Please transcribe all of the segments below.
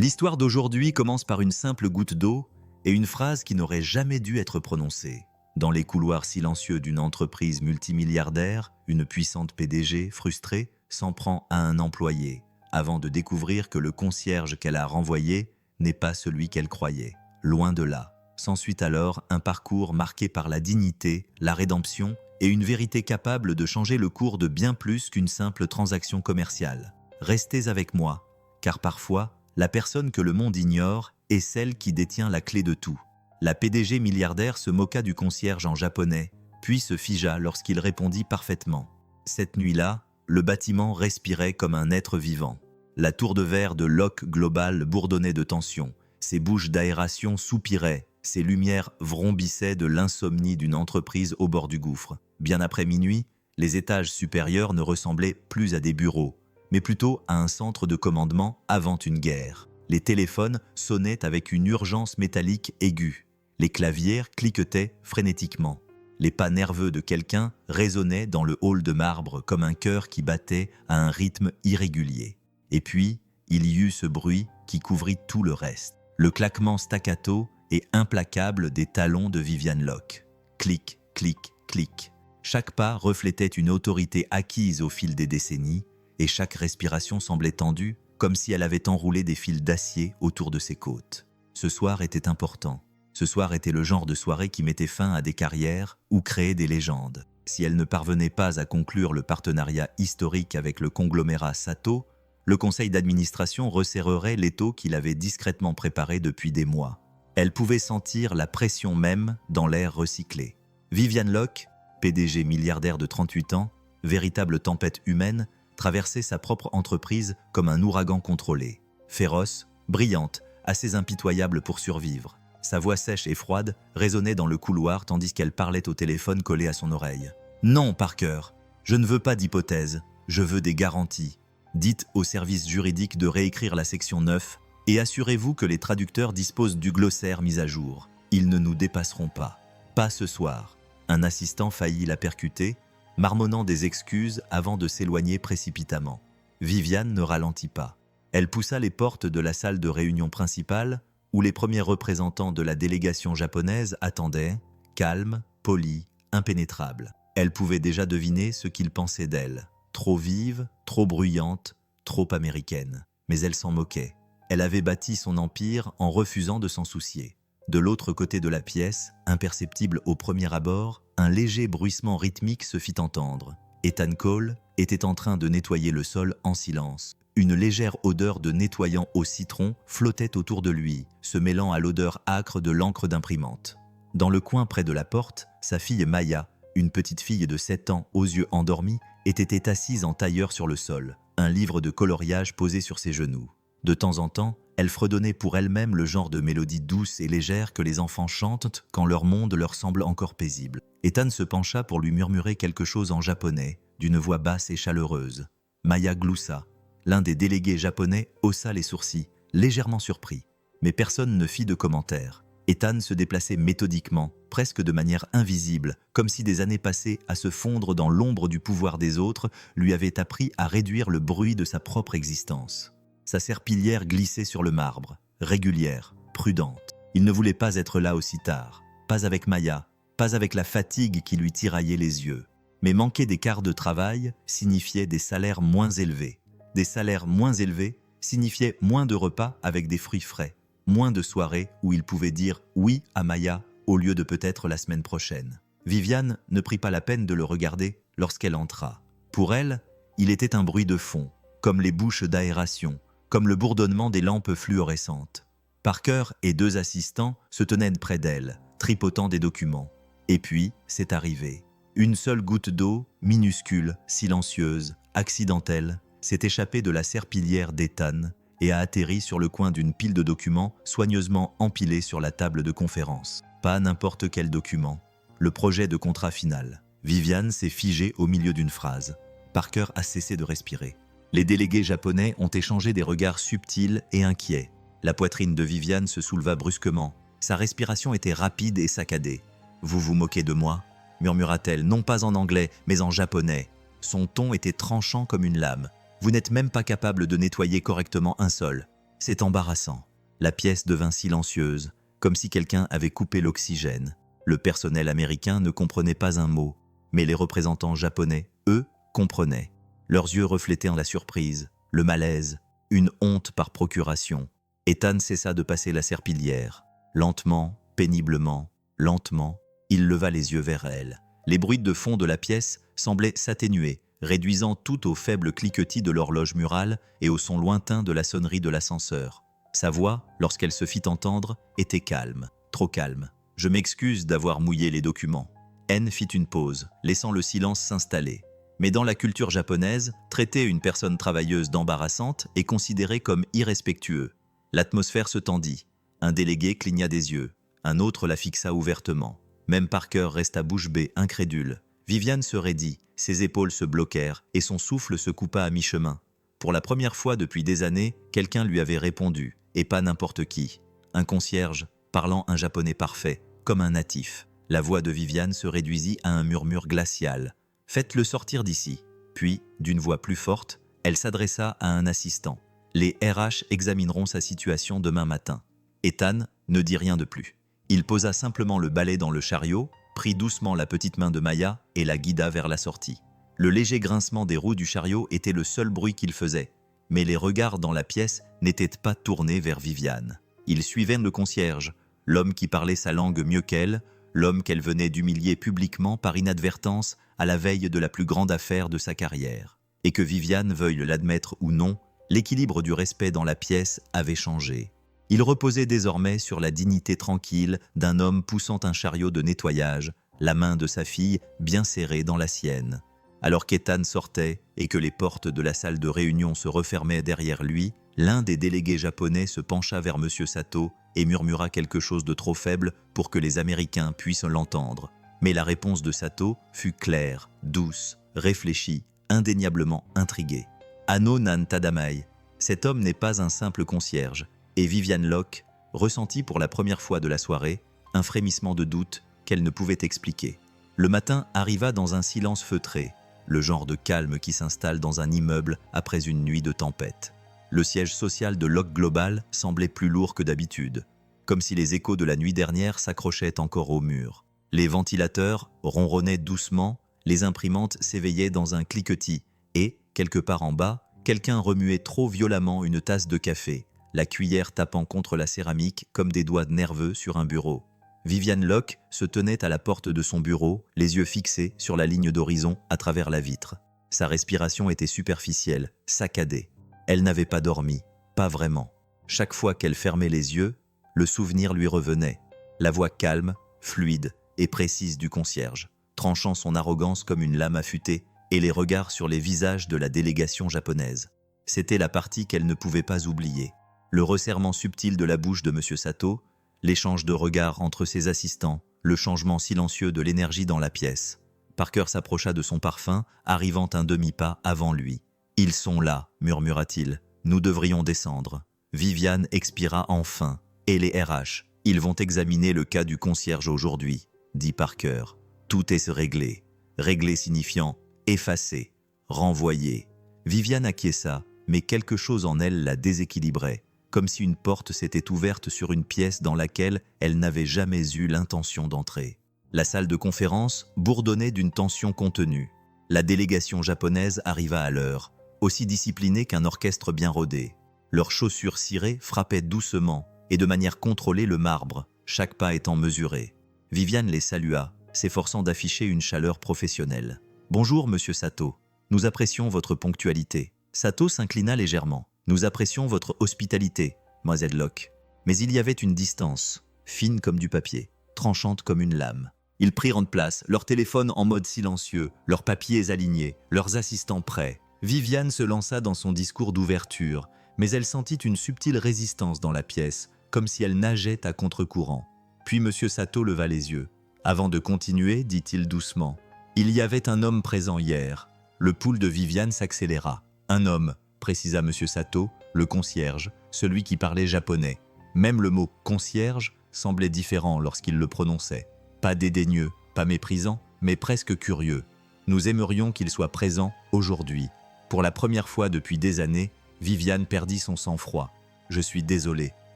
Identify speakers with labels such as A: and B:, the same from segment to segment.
A: L'histoire d'aujourd'hui commence par une simple goutte d'eau et une phrase qui n'aurait jamais dû être prononcée. Dans les couloirs silencieux d'une entreprise multimilliardaire, une puissante PDG, frustrée, s'en prend à un employé, avant de découvrir que le concierge qu'elle a renvoyé n'est pas celui qu'elle croyait. Loin de là. S'ensuit alors un parcours marqué par la dignité, la rédemption et une vérité capable de changer le cours de bien plus qu'une simple transaction commerciale. Restez avec moi, car parfois, la personne que le monde ignore est celle qui détient la clé de tout. La PDG milliardaire se moqua du concierge en japonais, puis se figea lorsqu'il répondit parfaitement. Cette nuit-là, le bâtiment respirait comme un être vivant. La tour de verre de Lock Global bourdonnait de tension, ses bouches d'aération soupiraient, ses lumières vrombissaient de l'insomnie d'une entreprise au bord du gouffre. Bien après minuit, les étages supérieurs ne ressemblaient plus à des bureaux, mais plutôt à un centre de commandement avant une guerre. Les téléphones sonnaient avec une urgence métallique aiguë. Les claviers cliquetaient frénétiquement. Les pas nerveux de quelqu'un résonnaient dans le hall de marbre comme un cœur qui battait à un rythme irrégulier. Et puis, il y eut ce bruit qui couvrit tout le reste. Le claquement staccato et implacable des talons de Vivian Lock. Clic, clic, clic. Chaque pas reflétait une autorité acquise au fil des décennies, et chaque respiration semblait tendue, comme si elle avait enroulé des fils d'acier autour de ses côtes. Ce soir était important. Ce soir était le genre de soirée qui mettait fin à des carrières ou créait des légendes. Si elle ne parvenait pas à conclure le partenariat historique avec le conglomérat Sato, le conseil d'administration resserrerait l'étau qu'il avait discrètement préparé depuis des mois. Elle pouvait sentir la pression même dans l'air recyclé. Vivian Lock, PDG milliardaire de 38 ans, véritable tempête humaine, traversait sa propre entreprise comme un ouragan contrôlé. Féroce, brillante, assez impitoyable pour survivre. Sa voix sèche et froide résonnait dans le couloir tandis qu'elle parlait au téléphone collé à son oreille. « Non, Parker, je ne veux pas d'hypothèses, je veux des garanties. Dites au service juridique de réécrire la section 9 et assurez-vous que les traducteurs disposent du glossaire mis à jour. Ils ne nous dépasseront pas. Pas ce soir. » Un assistant faillit la percuter, marmonnant des excuses avant de s'éloigner précipitamment. Viviane ne ralentit pas. Elle poussa les portes de la salle de réunion principale, où les premiers représentants de la délégation japonaise attendaient, calmes, polis, impénétrables. Elle pouvait déjà deviner ce qu'ils pensaient d'elle. Trop vive, trop bruyante, trop américaine. Mais elle s'en moquait. Elle avait bâti son empire en refusant de s'en soucier. De l'autre côté de la pièce, imperceptible au premier abord, un léger bruissement rythmique se fit entendre. Ethan Cole était en train de nettoyer le sol en silence. Une légère odeur de nettoyant au citron flottait autour de lui, se mêlant à l'odeur âcre de l'encre d'imprimante. Dans le coin près de la porte, sa fille Maya, une petite fille de 7 ans aux yeux endormis, était assise en tailleur sur le sol, un livre de coloriage posé sur ses genoux. De temps en temps, elle fredonnait pour elle-même le genre de mélodie douce et légère que les enfants chantent quand leur monde leur semble encore paisible. Ethan se pencha pour lui murmurer quelque chose en japonais, d'une voix basse et chaleureuse. Maya gloussa. L'un des délégués japonais haussa les sourcils, légèrement surpris. Mais personne ne fit de commentaire. Ethan se déplaçait méthodiquement, presque de manière invisible, comme si des années passées à se fondre dans l'ombre du pouvoir des autres lui avaient appris à réduire le bruit de sa propre existence. Sa serpillière glissait sur le marbre, régulière, prudente. Il ne voulait pas être là aussi tard, pas avec Maya, pas avec la fatigue qui lui tiraillait les yeux. Mais manquer des quarts de travail signifiait des salaires moins élevés. Des salaires moins élevés signifiaient moins de repas avec des fruits frais, moins de soirées où il pouvait dire oui à Maya au lieu de peut-être la semaine prochaine. Viviane ne prit pas la peine de le regarder lorsqu'elle entra. Pour elle, il était un bruit de fond, comme les bouches d'aération, comme le bourdonnement des lampes fluorescentes. Parker et 2 assistants se tenaient près d'elle, tripotant des documents. Et puis, c'est arrivé. Une seule goutte d'eau, minuscule, silencieuse, accidentelle, s'est échappée de la serpillière d'Ethan et a atterri sur le coin d'une pile de documents soigneusement empilés sur la table de conférence. Pas n'importe quel document. Le projet de contrat final. Viviane s'est figée au milieu d'une phrase. Parker a cessé de respirer. Les délégués japonais ont échangé des regards subtils et inquiets. La poitrine de Viviane se souleva brusquement. Sa respiration était rapide et saccadée. « Vous vous moquez de moi ?» murmura-t-elle, non pas en anglais, mais en japonais. Son ton était tranchant comme une lame. « Vous n'êtes même pas capable de nettoyer correctement un sol. C'est embarrassant. La pièce devint silencieuse, comme si quelqu'un avait coupé l'oxygène. Le personnel américain ne comprenait pas un mot, mais les représentants japonais, eux, comprenaient. Leurs yeux reflétaient la surprise, le malaise, une honte par procuration. Ethan cessa de passer la serpillière. Lentement, péniblement, lentement, il leva les yeux vers elle. Les bruits de fond de la pièce semblaient s'atténuer, réduisant tout au faible cliquetis de l'horloge murale et au son lointain de la sonnerie de l'ascenseur. Sa voix, lorsqu'elle se fit entendre, était calme, trop calme. « Je m'excuse d'avoir mouillé les documents. » N fit une pause, laissant le silence s'installer. Mais dans la culture japonaise, traiter une personne travailleuse d'embarrassante est considéré comme irrespectueux. L'atmosphère se tendit. Un délégué cligna des yeux. Un autre la fixa ouvertement. Même Parker resta bouche bée, incrédule. Viviane se raidit, ses épaules se bloquèrent et son souffle se coupa à mi-chemin. Pour la première fois depuis des années, quelqu'un lui avait répondu, et pas n'importe qui. Un concierge, parlant un japonais parfait, comme un natif. La voix de Viviane se réduisit à un murmure glacial. « Faites-le sortir d'ici. » Puis, d'une voix plus forte, elle s'adressa à un assistant. « Les RH examineront sa situation demain matin. » Ethan ne dit rien de plus. Il posa simplement le balai dans le chariot, prit doucement la petite main de Maya et la guida vers la sortie. Le léger grincement des roues du chariot était le seul bruit qu'il faisait, mais les regards dans la pièce n'étaient pas tournés vers Viviane. Ils suivaient le concierge, l'homme qui parlait sa langue mieux qu'elle, l'homme qu'elle venait d'humilier publiquement par inadvertance à la veille de la plus grande affaire de sa carrière. Et que Viviane veuille l'admettre ou non, l'équilibre du respect dans la pièce avait changé. Il reposait désormais sur la dignité tranquille d'un homme poussant un chariot de nettoyage, la main de sa fille bien serrée dans la sienne. Alors qu'Ethan sortait et que les portes de la salle de réunion se refermaient derrière lui, l'un des délégués japonais se pencha vers M. Sato et murmura quelque chose de trop faible pour que les Américains puissent l'entendre. Mais la réponse de Sato fut claire, douce, réfléchie, indéniablement intriguée. « Ano nan tadamai, cet homme n'est pas un simple concierge. » Et Viviane Locke ressentit pour la première fois de la soirée un frémissement de doute qu'elle ne pouvait expliquer. Le matin arriva dans un silence feutré, le genre de calme qui s'installe dans un immeuble après une nuit de tempête. Le siège social de Locke Global semblait plus lourd que d'habitude, comme si les échos de la nuit dernière s'accrochaient encore au mur. Les ventilateurs ronronnaient doucement, les imprimantes s'éveillaient dans un cliquetis et, quelque part en bas, quelqu'un remuait trop violemment une tasse de café, la cuillère tapant contre la céramique comme des doigts nerveux sur un bureau. Viviane Locke se tenait à la porte de son bureau, les yeux fixés sur la ligne d'horizon à travers la vitre. Sa respiration était superficielle, saccadée. Elle n'avait pas dormi, pas vraiment. Chaque fois qu'elle fermait les yeux, le souvenir lui revenait. La voix calme, fluide et précise du concierge, tranchant son arrogance comme une lame affûtée, et les regards sur les visages de la délégation japonaise. C'était la partie qu'elle ne pouvait pas oublier. Le resserrement subtil de la bouche de M. Sato, l'échange de regards entre ses assistants, le changement silencieux de l'énergie dans la pièce. Parker s'approcha de son parfum, arrivant un demi-pas avant lui. « Ils sont là », murmura-t-il. « Nous devrions descendre. » Viviane expira enfin. « Et les RH, ils vont examiner le cas du concierge aujourd'hui, » dit Parker. « Tout est réglé. » Réglé signifiant effacé, renvoyé. Viviane acquiesça, mais quelque chose en elle la déséquilibrait, comme si une porte s'était ouverte sur une pièce dans laquelle elle n'avait jamais eu l'intention d'entrer. La salle de conférence bourdonnait d'une tension contenue. La délégation japonaise arriva à l'heure, aussi disciplinée qu'un orchestre bien rodé. Leurs chaussures cirées frappaient doucement et de manière contrôlée le marbre, chaque pas étant mesuré. Viviane les salua, s'efforçant d'afficher une chaleur professionnelle. « Bonjour, monsieur Sato. Nous apprécions votre ponctualité. » Sato s'inclina légèrement. « Nous apprécions votre hospitalité, mademoiselle Locke. » Mais il y avait une distance, fine comme du papier, tranchante comme une lame. Ils prirent place, leur téléphone en mode silencieux, leurs papiers alignés, leurs assistants prêts. Viviane se lança dans son discours d'ouverture, mais elle sentit une subtile résistance dans la pièce, comme si elle nageait à contre-courant. Puis M. Sato leva les yeux. Avant de continuer, dit-il doucement, « Il y avait un homme présent hier. » Le pouls de Viviane s'accéléra. « Un homme », précisa M. Sato, le concierge, celui qui parlait japonais. Même le mot « concierge » semblait différent lorsqu'il le prononçait. Pas dédaigneux, pas méprisant, mais presque curieux. Nous aimerions qu'il soit présent aujourd'hui. Pour la première fois depuis des années, Viviane perdit son sang-froid. Je suis désolée,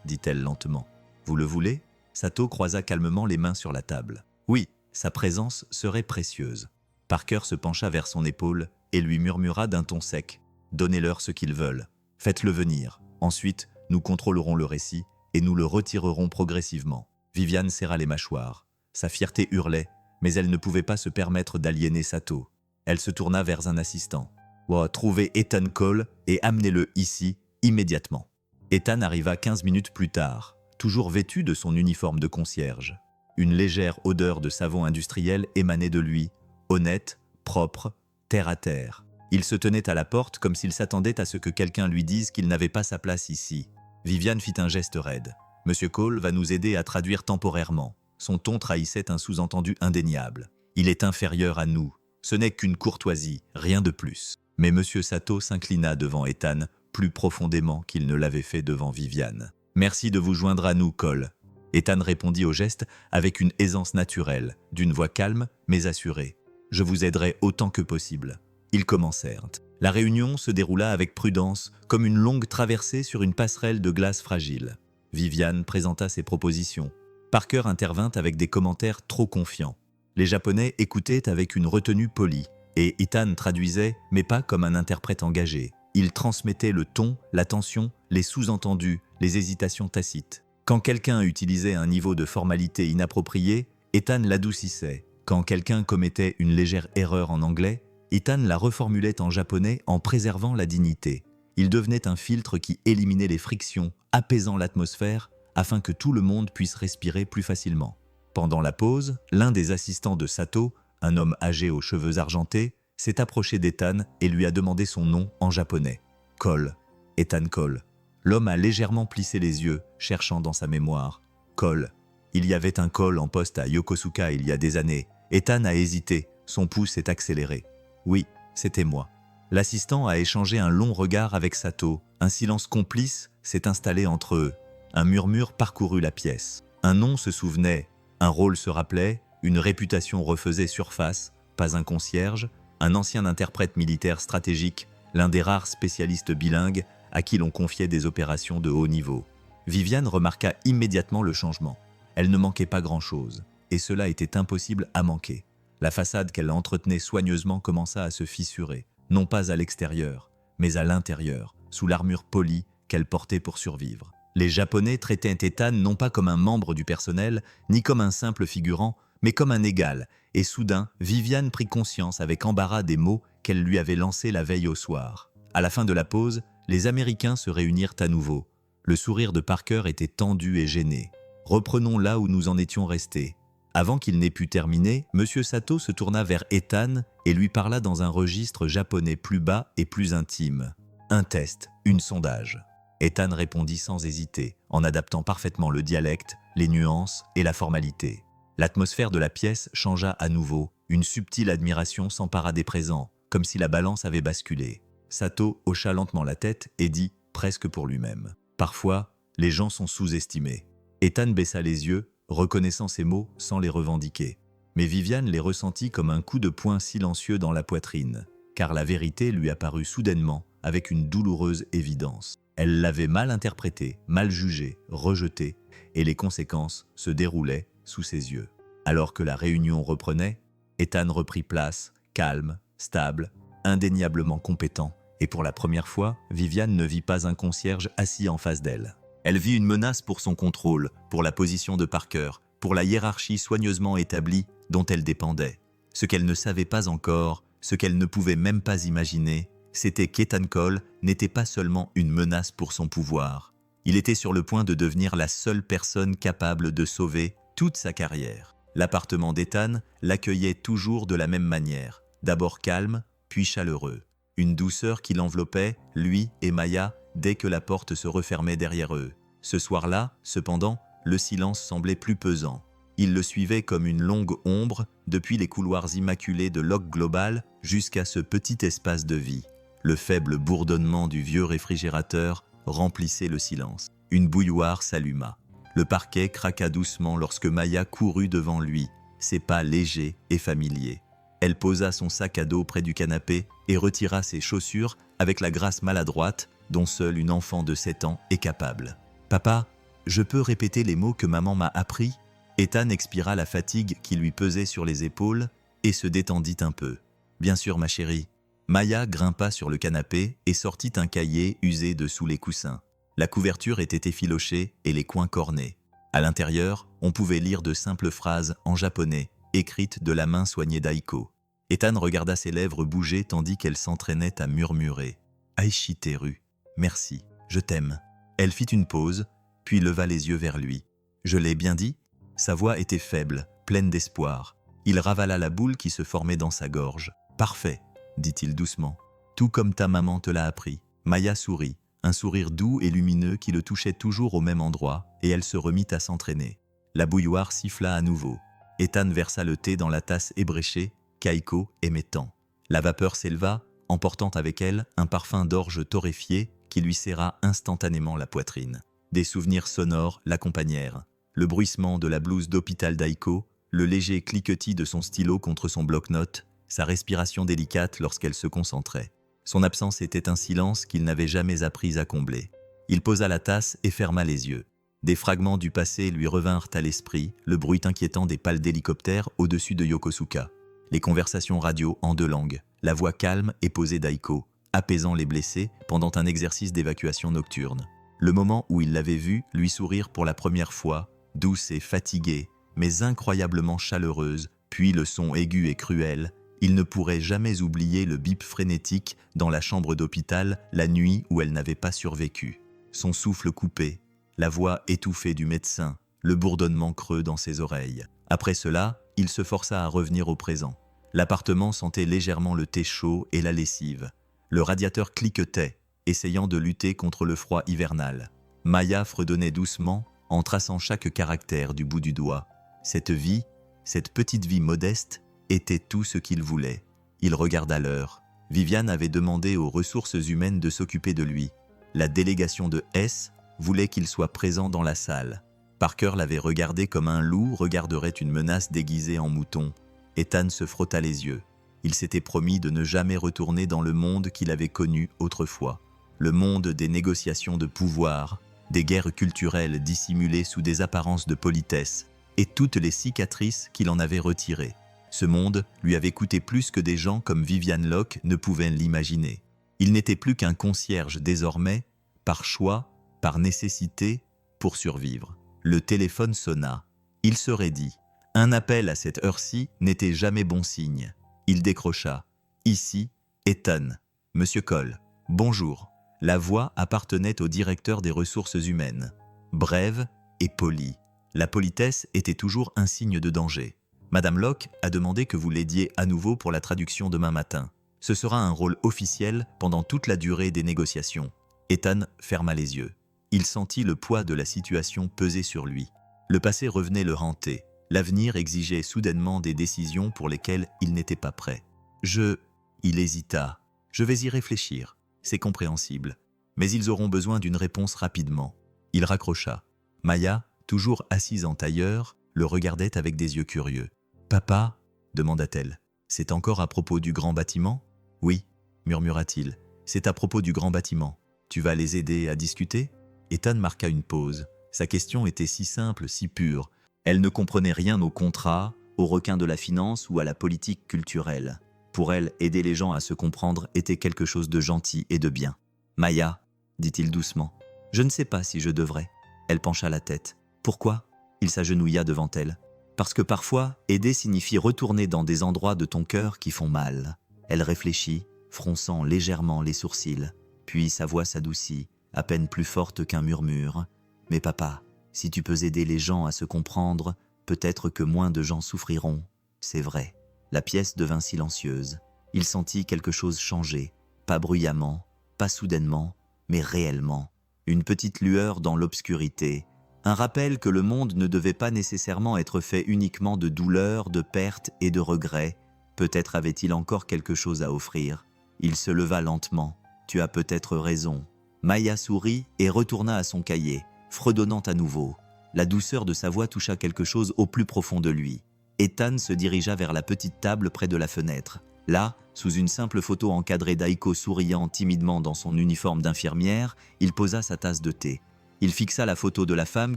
A: dit-elle lentement. Vous le voulez? Sato croisa calmement les mains sur la table. Oui, sa présence serait précieuse. Parker se pencha vers son épaule et lui murmura d'un ton sec. Donnez-leur ce qu'ils veulent. Faites-le venir. Ensuite, nous contrôlerons le récit et nous le retirerons progressivement. Viviane serra les mâchoires. Sa fierté hurlait, mais elle ne pouvait pas se permettre d'aliéner Sato. Elle se tourna vers un assistant. « Trouvez Ethan Cole et amenez-le ici, immédiatement. » Ethan arriva 15 minutes plus tard, toujours vêtu de son uniforme de concierge. Une légère odeur de savon industriel émanait de lui, honnête, propre, terre à terre. Il se tenait à la porte comme s'il s'attendait à ce que quelqu'un lui dise qu'il n'avait pas sa place ici. Viviane fit un geste raide. « Monsieur Cole va nous aider à traduire temporairement. » Son ton trahissait un sous-entendu indéniable. « Il est inférieur à nous. Ce n'est qu'une courtoisie, rien de plus. » Mais Monsieur Sato s'inclina devant Ethan plus profondément qu'il ne l'avait fait devant Viviane. « Merci de vous joindre à nous, Cole. » Ethan répondit au geste avec une aisance naturelle, d'une voix calme mais assurée. « Je vous aiderai autant que possible. » Ils commencèrent. La réunion se déroula avec prudence, comme une longue traversée sur une passerelle de glace fragile. Viviane présenta ses propositions. Parker intervint avec des commentaires trop confiants. Les Japonais écoutaient avec une retenue polie, et Ethan traduisait, mais pas comme un interprète engagé. Il transmettait le ton, la tension, les sous-entendus, les hésitations tacites. Quand quelqu'un utilisait un niveau de formalité inapproprié, Ethan l'adoucissait. Quand quelqu'un commettait une légère erreur en anglais, Ethan la reformulait en japonais en préservant la dignité. Il devenait un filtre qui éliminait les frictions, apaisant l'atmosphère, afin que tout le monde puisse respirer plus facilement. Pendant la pause, l'un des assistants de Sato, un homme âgé aux cheveux argentés, s'est approché d'Ethan et lui a demandé son nom en japonais. Cole. Ethan Cole. L'homme a légèrement plissé les yeux, cherchant dans sa mémoire. Cole. Il y avait un Cole en poste à Yokosuka il y a des années. Ethan a hésité, son pouls s'est accéléré. Oui, c'était moi. L'assistant a échangé un long regard avec Sato. Un silence complice s'est installé entre eux. Un murmure parcourut la pièce. Un nom se souvenait, un rôle se rappelait, une réputation refaisait surface, pas un concierge, un ancien interprète militaire stratégique, l'un des rares spécialistes bilingues à qui l'on confiait des opérations de haut niveau. Viviane remarqua immédiatement le changement. Elle ne manquait pas grand-chose, et cela était impossible à manquer. La façade qu'elle entretenait soigneusement commença à se fissurer, non pas à l'extérieur, mais à l'intérieur, sous l'armure polie qu'elle portait pour survivre. Les Japonais traitaient Ethan non pas comme un membre du personnel, ni comme un simple figurant, mais comme un égal, et soudain, Viviane prit conscience avec embarras des mots qu'elle lui avait lancés la veille au soir. À la fin de la pause, les Américains se réunirent à nouveau. Le sourire de Parker était tendu et gêné. « Reprenons là où nous en étions restés. » Avant qu'il n'ait pu terminer, M. Sato se tourna vers Ethan et lui parla dans un registre japonais plus bas et plus intime. Un test, une sondage. Ethan répondit sans hésiter, en adaptant parfaitement le dialecte, les nuances et la formalité. L'atmosphère de la pièce changea à nouveau. Une subtile admiration s'empara des présents, comme si la balance avait basculé. Sato hocha lentement la tête et dit, presque pour lui-même. « Parfois, les gens sont sous-estimés. » Ethan baissa les yeux, reconnaissant ces mots sans les revendiquer. Mais Viviane les ressentit comme un coup de poing silencieux dans la poitrine, car la vérité lui apparut soudainement avec une douloureuse évidence. Elle l'avait mal interprété, mal jugé, rejeté, et les conséquences se déroulaient sous ses yeux. Alors que la réunion reprenait, Ethan reprit place, calme, stable, indéniablement compétent, et pour la première fois, Viviane ne vit pas un concierge assis en face d'elle. Elle vit une menace pour son contrôle, pour la position de Parker, pour la hiérarchie soigneusement établie dont elle dépendait. Ce qu'elle ne savait pas encore, ce qu'elle ne pouvait même pas imaginer, c'était qu'Ethan Cole n'était pas seulement une menace pour son pouvoir. Il était sur le point de devenir la seule personne capable de sauver toute sa carrière. L'appartement d'Ethan l'accueillait toujours de la même manière, d'abord calme, puis chaleureux. Une douceur qui l'enveloppait, lui et Maya, dès que la porte se refermait derrière eux. Ce soir-là, cependant, le silence semblait plus pesant. Il le suivait comme une longue ombre, depuis les couloirs immaculés de Lock Global jusqu'à ce petit espace de vie. Le faible bourdonnement du vieux réfrigérateur remplissait le silence. Une bouilloire s'alluma. Le parquet craqua doucement lorsque Maya courut devant lui, ses pas légers et familiers. Elle posa son sac à dos près du canapé et retira ses chaussures avec la grâce maladroite dont seule une enfant de 7 ans est capable. « Papa, je peux répéter les mots que maman m'a appris ?» Ethan expira la fatigue qui lui pesait sur les épaules et se détendit un peu. « Bien sûr, ma chérie. » Maya grimpa sur le canapé et sortit un cahier usé de sous les coussins. La couverture était effilochée et les coins cornés. À l'intérieur, on pouvait lire de simples phrases en japonais, écrites de la main soignée d'Aiko. Ethan regarda ses lèvres bouger tandis qu'elle s'entraînait à murmurer. « Aishiteru, merci, je t'aime. » Elle fit une pause, puis leva les yeux vers lui. « Je l'ai bien dit ?» Sa voix était faible, pleine d'espoir. Il ravala la boule qui se formait dans sa gorge. « Parfait, » dit-il doucement. « Tout comme ta maman te l'a appris. » Maya sourit, un sourire doux et lumineux qui le touchait toujours au même endroit, et elle se remit à s'entraîner. La bouilloire siffla à nouveau. Ethan versa le thé dans la tasse ébréchée qu'Aiko aimait tant. La vapeur s'éleva, emportant avec elle un parfum d'orge torréfié qui lui serra instantanément la poitrine. Des souvenirs sonores l'accompagnèrent. Le bruissement de la blouse d'hôpital d'Aiko, le léger cliquetis de son stylo contre son bloc-notes, sa respiration délicate lorsqu'elle se concentrait. Son absence était un silence qu'il n'avait jamais appris à combler. Il posa la tasse et ferma les yeux. Des fragments du passé lui revinrent à l'esprit, le bruit inquiétant des pales d'hélicoptères au-dessus de Yokosuka. Les conversations radio en 2 langues, la voix calme et posée d'Aiko, apaisant les blessés pendant un exercice d'évacuation nocturne. Le moment où il l'avait vue lui sourire pour la première fois, douce et fatiguée, mais incroyablement chaleureuse, puis le son aigu et cruel, il ne pourrait jamais oublier le bip frénétique dans la chambre d'hôpital la nuit où elle n'avait pas survécu. Son souffle coupé, la voix étouffée du médecin, le bourdonnement creux dans ses oreilles. Après cela, il se força à revenir au présent. L'appartement sentait légèrement le thé chaud et la lessive. Le radiateur cliquetait, essayant de lutter contre le froid hivernal. Maya fredonnait doucement, en traçant chaque caractère du bout du doigt. Cette vie, cette petite vie modeste, était tout ce qu'il voulait. Il regarda l'heure. Viviane avait demandé aux ressources humaines de s'occuper de lui. La délégation de S voulait qu'il soit présent dans la salle. Parker l'avait regardé comme un loup regarderait une menace déguisée en mouton. Ethan se frotta les yeux. Il s'était promis de ne jamais retourner dans le monde qu'il avait connu autrefois. Le monde des négociations de pouvoir, des guerres culturelles dissimulées sous des apparences de politesse, et toutes les cicatrices qu'il en avait retirées. Ce monde lui avait coûté plus que des gens comme Viviane Locke ne pouvaient l'imaginer. Il n'était plus qu'un concierge désormais, par choix, par nécessité, pour survivre. Le téléphone sonna. Il se raidit. Un appel à cette heure-ci n'était jamais bon signe. Il décrocha. Ici, Ethan. Monsieur Cole. Bonjour. La voix appartenait au directeur des ressources humaines. Brève et polie. La politesse était toujours un signe de danger. Madame Locke a demandé que vous l'aidiez à nouveau pour la traduction demain matin. Ce sera un rôle officiel pendant toute la durée des négociations. Ethan ferma les yeux. Il sentit le poids de la situation peser sur lui. Le passé revenait le hanter. L'avenir exigeait soudainement des décisions pour lesquelles il n'était pas prêt. Il hésita. Je vais y réfléchir. C'est compréhensible. Mais ils auront besoin d'une réponse rapidement. Il raccrocha. Maya, toujours assise en tailleur, le regardait avec des yeux curieux. « Papa ?» demanda-t-elle. « C'est encore à propos du grand bâtiment ?»« Oui, » murmura-t-il. « C'est à propos du grand bâtiment. Tu vas les aider à discuter ?» Ethan marqua une pause. Sa question était si simple, si pure. Elle ne comprenait rien au contrat, aux requins de la finance ou à la politique culturelle. Pour elle, aider les gens à se comprendre était quelque chose de gentil et de bien. « Maya, » dit-il doucement, « je ne sais pas si je devrais. » Elle pencha la tête. « Pourquoi ?» Il s'agenouilla devant elle. « Parce que parfois, aider signifie retourner dans des endroits de ton cœur qui font mal. » Elle réfléchit, fronçant légèrement les sourcils. Puis sa voix s'adoucit, à peine plus forte qu'un murmure. « Mais papa, si tu peux aider les gens à se comprendre, peut-être que moins de gens souffriront. C'est vrai. » La pièce devint silencieuse. Il sentit quelque chose changer, pas bruyamment, pas soudainement, mais réellement. Une petite lueur dans l'obscurité, un rappel que le monde ne devait pas nécessairement être fait uniquement de douleurs, de pertes et de regrets. Peut-être avait-il encore quelque chose à offrir. Il se leva lentement. « Tu as peut-être raison. » Maya sourit et retourna à son cahier, fredonnant à nouveau. La douceur de sa voix toucha quelque chose au plus profond de lui. Ethan se dirigea vers la petite table près de la fenêtre. Là, Sous une simple photo encadrée d'Aiko souriant timidement dans son uniforme d'infirmière, il posa sa tasse de thé. Il fixa la photo de la femme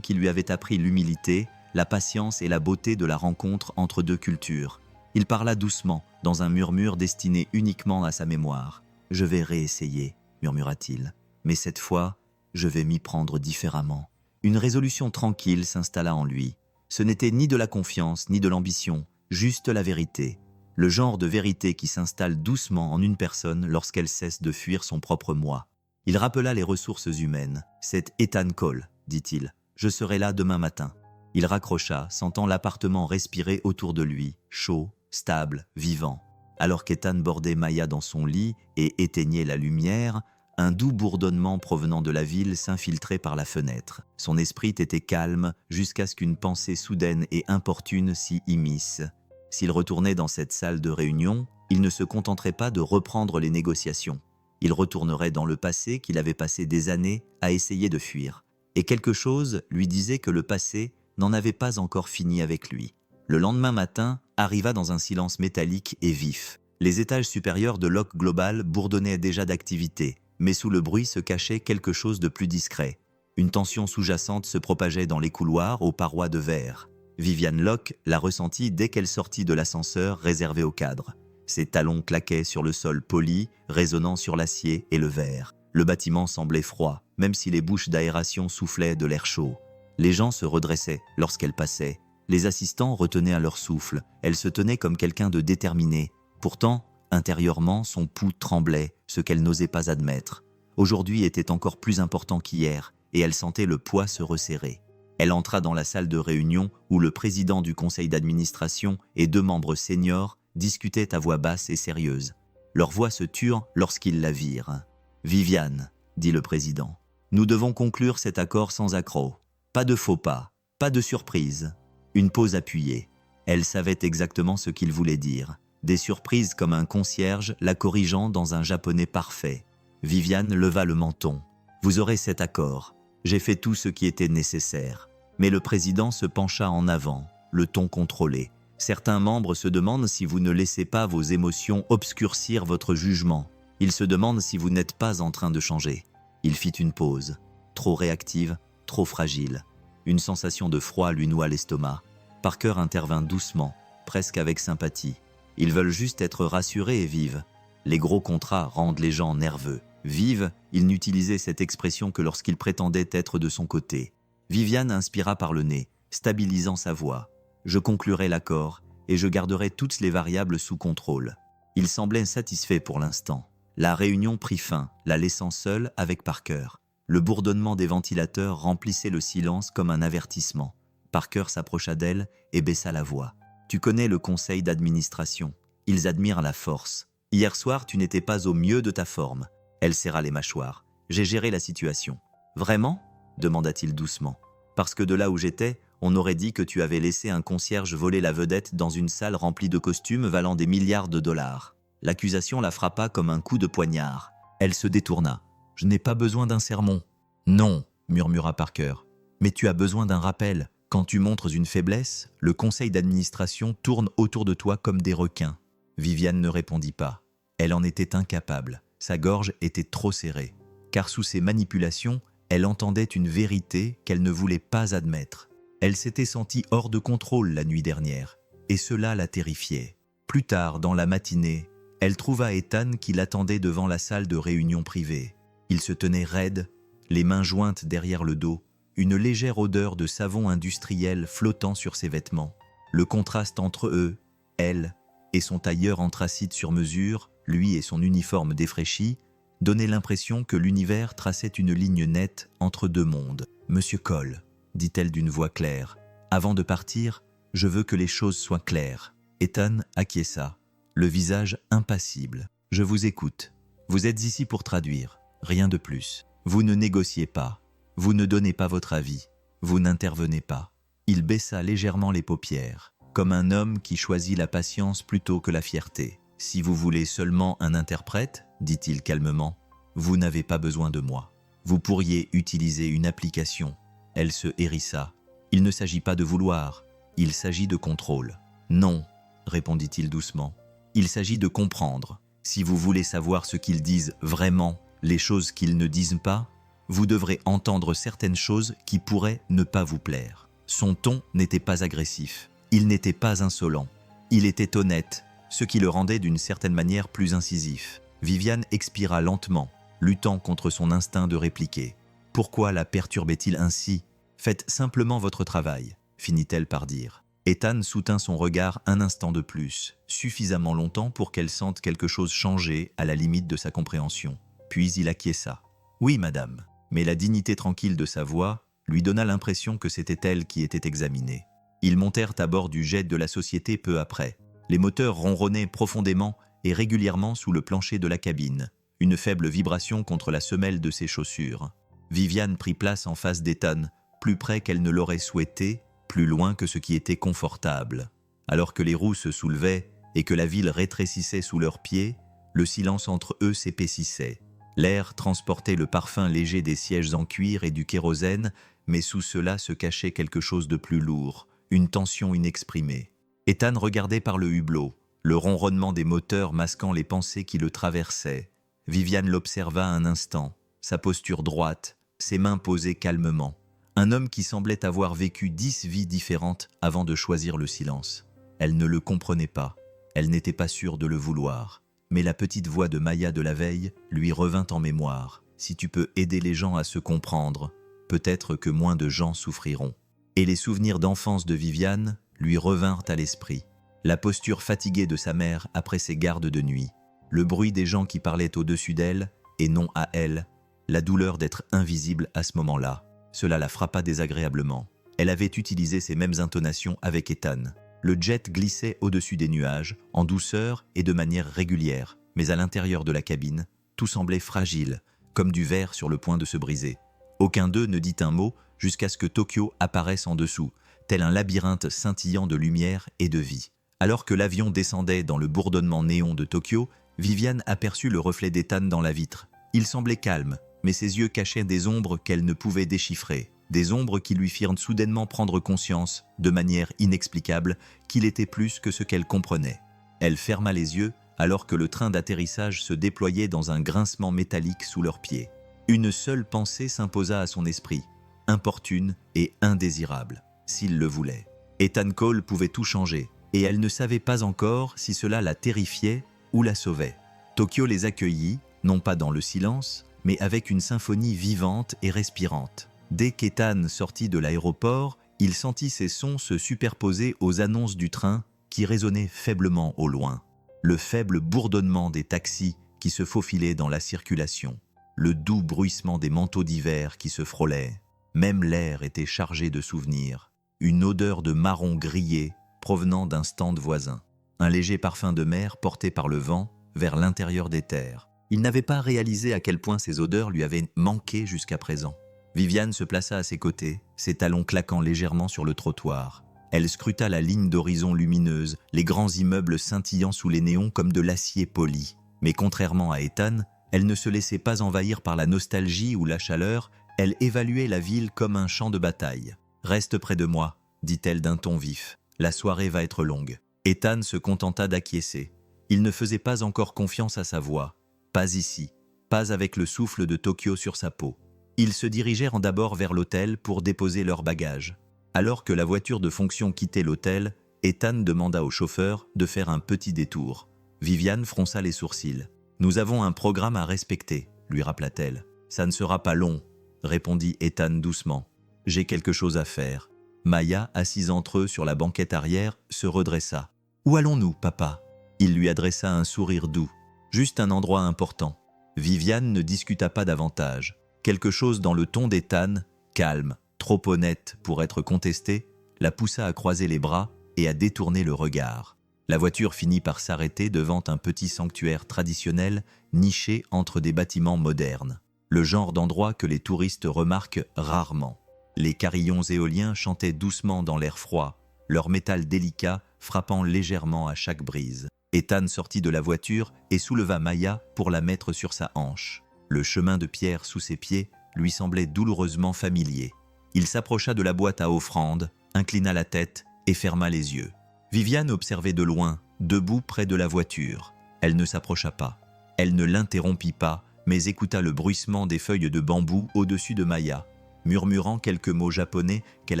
A: qui lui avait appris l'humilité, la patience et la beauté de la rencontre entre deux cultures. Il parla doucement, dans un murmure destiné uniquement à sa mémoire. « Je vais réessayer », murmura-t-il. « Mais cette fois, je vais m'y prendre différemment. » Une résolution tranquille s'installa en lui. Ce n'était ni de la confiance, ni de l'ambition, juste la vérité. Le genre de vérité qui s'installe doucement en une personne lorsqu'elle cesse de fuir son propre moi. Il rappela les ressources humaines. « C'est Ethan Cole, dit-il. Je serai là demain matin. » Il raccrocha, sentant l'appartement respirer autour de lui, chaud, stable, vivant. Alors qu'Ethan bordait Maya dans son lit et éteignait la lumière, un doux bourdonnement provenant de la ville s'infiltrait par la fenêtre. Son esprit était calme jusqu'à ce qu'une pensée soudaine et importune s'y immisce. S'il retournait dans cette salle de réunion, il ne se contenterait pas de reprendre les négociations. Il retournerait dans le passé qu'il avait passé des années à essayer de fuir. Et quelque chose lui disait que le passé n'en avait pas encore fini avec lui. Le lendemain matin arriva dans un silence métallique et vif. Les étages supérieurs de Locke Global bourdonnaient déjà d'activité, mais sous le bruit se cachait quelque chose de plus discret. Une tension sous-jacente se propageait dans les couloirs aux parois de verre. Viviane Locke la ressentit dès qu'elle sortit de l'ascenseur réservé aux cadres. Ses talons claquaient sur le sol poli, résonnant sur l'acier et le verre. Le bâtiment semblait froid, même si les bouches d'aération soufflaient de l'air chaud. Les gens se redressaient lorsqu'elle passait. Les assistants retenaient à leur souffle. Elle se tenait comme quelqu'un de déterminé. Pourtant, intérieurement, son pouls tremblait, ce qu'elle n'osait pas admettre. Aujourd'hui était encore plus important qu'hier, et elle sentait le poids se resserrer. Elle entra dans la salle de réunion où le président du conseil d'administration et deux membres seniors discutaient à voix basse et sérieuse. Leurs voix se turent lorsqu'ils la virent. « Viviane, » dit le président, « nous devons conclure cet accord sans accroc. Pas de faux pas, pas de surprise. » Une pause appuyée. Elle savait exactement ce qu'il voulait dire. Des surprises comme un concierge la corrigeant dans un japonais parfait. Viviane leva le menton. « Vous aurez cet accord. J'ai fait tout ce qui était nécessaire. » Mais le président se pencha en avant, le ton contrôlé. « Certains membres se demandent si vous ne laissez pas vos émotions obscurcir votre jugement. Ils se demandent si vous n'êtes pas en train de changer. » Il fit une pause. Trop réactive, trop fragile. Une sensation de froid lui noua l'estomac. Parker intervint doucement, presque avec sympathie. Ils veulent juste être rassurés et vivent. Les gros contrats rendent les gens nerveux. Vive, il n'utilisait cette expression que lorsqu'il prétendait être de son côté. Viviane inspira par le nez, stabilisant sa voix. « Je conclurai l'accord et je garderai toutes les variables sous contrôle. » Il semblait satisfait pour l'instant. La réunion prit fin, la laissant seule avec Parker. Le bourdonnement des ventilateurs remplissait le silence comme un avertissement. Parker s'approcha d'elle et baissa la voix. « Tu connais le conseil d'administration. Ils admirent la force. Hier soir, tu n'étais pas au mieux de ta forme. » Elle serra les mâchoires. « J'ai géré la situation. »« Vraiment ?» demanda-t-il doucement. « Parce que de là où j'étais, on aurait dit que tu avais laissé un concierge voler la vedette dans une salle remplie de costumes valant des milliards de dollars. » L'accusation la frappa comme un coup de poignard. Elle se détourna. « Je n'ai pas besoin d'un sermon. »« Non, » murmura Parker. « Mais tu as besoin d'un rappel. Quand tu montres une faiblesse, le conseil d'administration tourne autour de toi comme des requins. » Viviane ne répondit pas. Elle en était incapable. Sa gorge était trop serrée. Car sous ses manipulations, elle entendait une vérité qu'elle ne voulait pas admettre. Elle s'était sentie hors de contrôle la nuit dernière, et cela la terrifiait. Plus tard, dans la matinée, elle trouva Ethan qui l'attendait devant la salle de réunion privée. Il se tenait raide, les mains jointes derrière le dos, une légère odeur de savon industriel flottant sur ses vêtements. Le contraste entre eux, elle, et son tailleur anthracite sur mesure, lui et son uniforme défraîchi, donnait l'impression que l'univers traçait une ligne nette entre deux mondes. « Monsieur Cole, » dit-elle d'une voix claire, « avant de partir, je veux que les choses soient claires. » Ethan acquiesça, le visage impassible. « Je vous écoute. Vous êtes ici pour traduire, rien de plus. Vous ne négociez pas. Vous ne donnez pas votre avis. Vous n'intervenez pas. » Il baissa légèrement les paupières, comme un homme qui choisit la patience plutôt que la fierté. « Si vous voulez seulement un interprète, dit-il calmement, vous n'avez pas besoin de moi. Vous pourriez utiliser une application. » Elle se hérissa. « Il ne s'agit pas de vouloir, il s'agit de contrôle. » « Non, répondit-il doucement. « Il s'agit de comprendre. Si vous voulez savoir ce qu'ils disent vraiment, les choses qu'ils ne disent pas, vous devrez entendre certaines choses qui pourraient ne pas vous plaire. Son ton n'était pas agressif, il n'était pas insolent, il était honnête, ce qui le rendait d'une certaine manière plus incisif. Viviane expira lentement, luttant contre son instinct de répliquer. Pourquoi la perturbait-il ainsi? Faites simplement votre travail, finit-elle par dire. Ethan soutint son regard un instant de plus, suffisamment longtemps pour qu'elle sente quelque chose changer à la limite de sa compréhension. Puis il acquiesça. Oui, madame. Mais la dignité tranquille de sa voix lui donna l'impression que c'était elle qui était examinée. Ils montèrent à bord du jet de la société peu après. Les moteurs ronronnaient profondément et régulièrement sous le plancher de la cabine, une faible vibration contre la semelle de ses chaussures. Viviane prit place en face d'Ethan, plus près qu'elle ne l'aurait souhaité, plus loin que ce qui était confortable. Alors que les roues se soulevaient et que la ville rétrécissait sous leurs pieds, le silence entre eux s'épaississait. L'air transportait le parfum léger des sièges en cuir et du kérosène, mais sous cela se cachait quelque chose de plus lourd, une tension inexprimée. Ethan regardait par le hublot, le ronronnement des moteurs masquant les pensées qui le traversaient. Viviane l'observa un instant, sa posture droite, ses mains posées calmement. Un homme qui semblait avoir vécu 10 vies différentes avant de choisir le silence. Elle ne le comprenait pas, elle n'était pas sûre de le vouloir. Mais la petite voix de Maya de la veille lui revint en mémoire. Si tu peux aider les gens à se comprendre, peut-être que moins de gens souffriront. Et les souvenirs d'enfance de Viviane lui revinrent à l'esprit. La posture fatiguée de sa mère après ses gardes de nuit, le bruit des gens qui parlaient au-dessus d'elle et non à elle, la douleur d'être invisible à ce moment-là. Cela la frappa désagréablement. Elle avait utilisé ces mêmes intonations avec Ethan. Le jet glissait au-dessus des nuages, en douceur et de manière régulière, mais à l'intérieur de la cabine, tout semblait fragile, comme du verre sur le point de se briser. Aucun d'eux ne dit un mot jusqu'à ce que Tokyo apparaisse en dessous, tel un labyrinthe scintillant de lumière et de vie. Alors que l'avion descendait dans le bourdonnement néon de Tokyo, Viviane aperçut le reflet d'Ethan dans la vitre. Il semblait calme, mais ses yeux cachaient des ombres qu'elle ne pouvait déchiffrer. Des ombres qui lui firent soudainement prendre conscience, de manière inexplicable, qu'il était plus que ce qu'elle comprenait. Elle ferma les yeux alors que le train d'atterrissage se déployait dans un grincement métallique sous leurs pieds. Une seule pensée s'imposa à son esprit, importune et indésirable, s'il le voulait. Ethan Cole pouvait tout changer, et elle ne savait pas encore si cela la terrifiait ou la sauvait. Tokyo les accueillit, non pas dans le silence, mais avec une symphonie vivante et respirante. Dès qu'Ethan sortit de l'aéroport, il sentit ces sons se superposer aux annonces du train qui résonnaient faiblement au loin. Le faible bourdonnement des taxis qui se faufilaient dans la circulation. Le doux bruissement des manteaux d'hiver qui se frôlaient. Même l'air était chargé de souvenirs. Une odeur de marron grillé provenant d'un stand voisin. Un léger parfum de mer porté par le vent vers l'intérieur des terres. Il n'avait pas réalisé à quel point ces odeurs lui avaient manqué jusqu'à présent. Viviane se plaça à ses côtés, ses talons claquant légèrement sur le trottoir. Elle scruta la ligne d'horizon lumineuse, les grands immeubles scintillant sous les néons comme de l'acier poli. Mais contrairement à Ethan, elle ne se laissait pas envahir par la nostalgie ou la chaleur, elle évaluait la ville comme un champ de bataille. « Reste près de moi », dit-elle d'un ton vif. « La soirée va être longue. » Ethan se contenta d'acquiescer. Il ne faisait pas encore confiance à sa voix. Pas ici, pas avec le souffle de Tokyo sur sa peau. Ils se dirigèrent d'abord vers l'hôtel pour déposer leurs bagages. Alors que la voiture de fonction quittait l'hôtel, Ethan demanda au chauffeur de faire un petit détour. Viviane fronça les sourcils. « Nous avons un programme à respecter », lui rappela-t-elle. « Ça ne sera pas long », répondit Ethan doucement. « J'ai quelque chose à faire. » Maya, assise entre eux sur la banquette arrière, se redressa. « Où allons-nous, papa ?» Il lui adressa un sourire doux. « Juste un endroit important. » Viviane ne discuta pas davantage. Quelque chose dans le ton d'Ethan, calme, trop honnête pour être contesté, la poussa à croiser les bras et à détourner le regard. La voiture finit par s'arrêter devant un petit sanctuaire traditionnel niché entre des bâtiments modernes. Le genre d'endroit que les touristes remarquent rarement. Les carillons éoliens chantaient doucement dans l'air froid, leur métal délicat frappant légèrement à chaque brise. Ethan sortit de la voiture et souleva Maya pour la mettre sur sa hanche. Le chemin de pierre sous ses pieds lui semblait douloureusement familier. Il s'approcha de la boîte à offrandes, inclina la tête et ferma les yeux. Viviane observait de loin, debout près de la voiture. Elle ne s'approcha pas. Elle ne l'interrompit pas, mais écouta le bruissement des feuilles de bambou au-dessus de Maya, murmurant quelques mots japonais qu'elle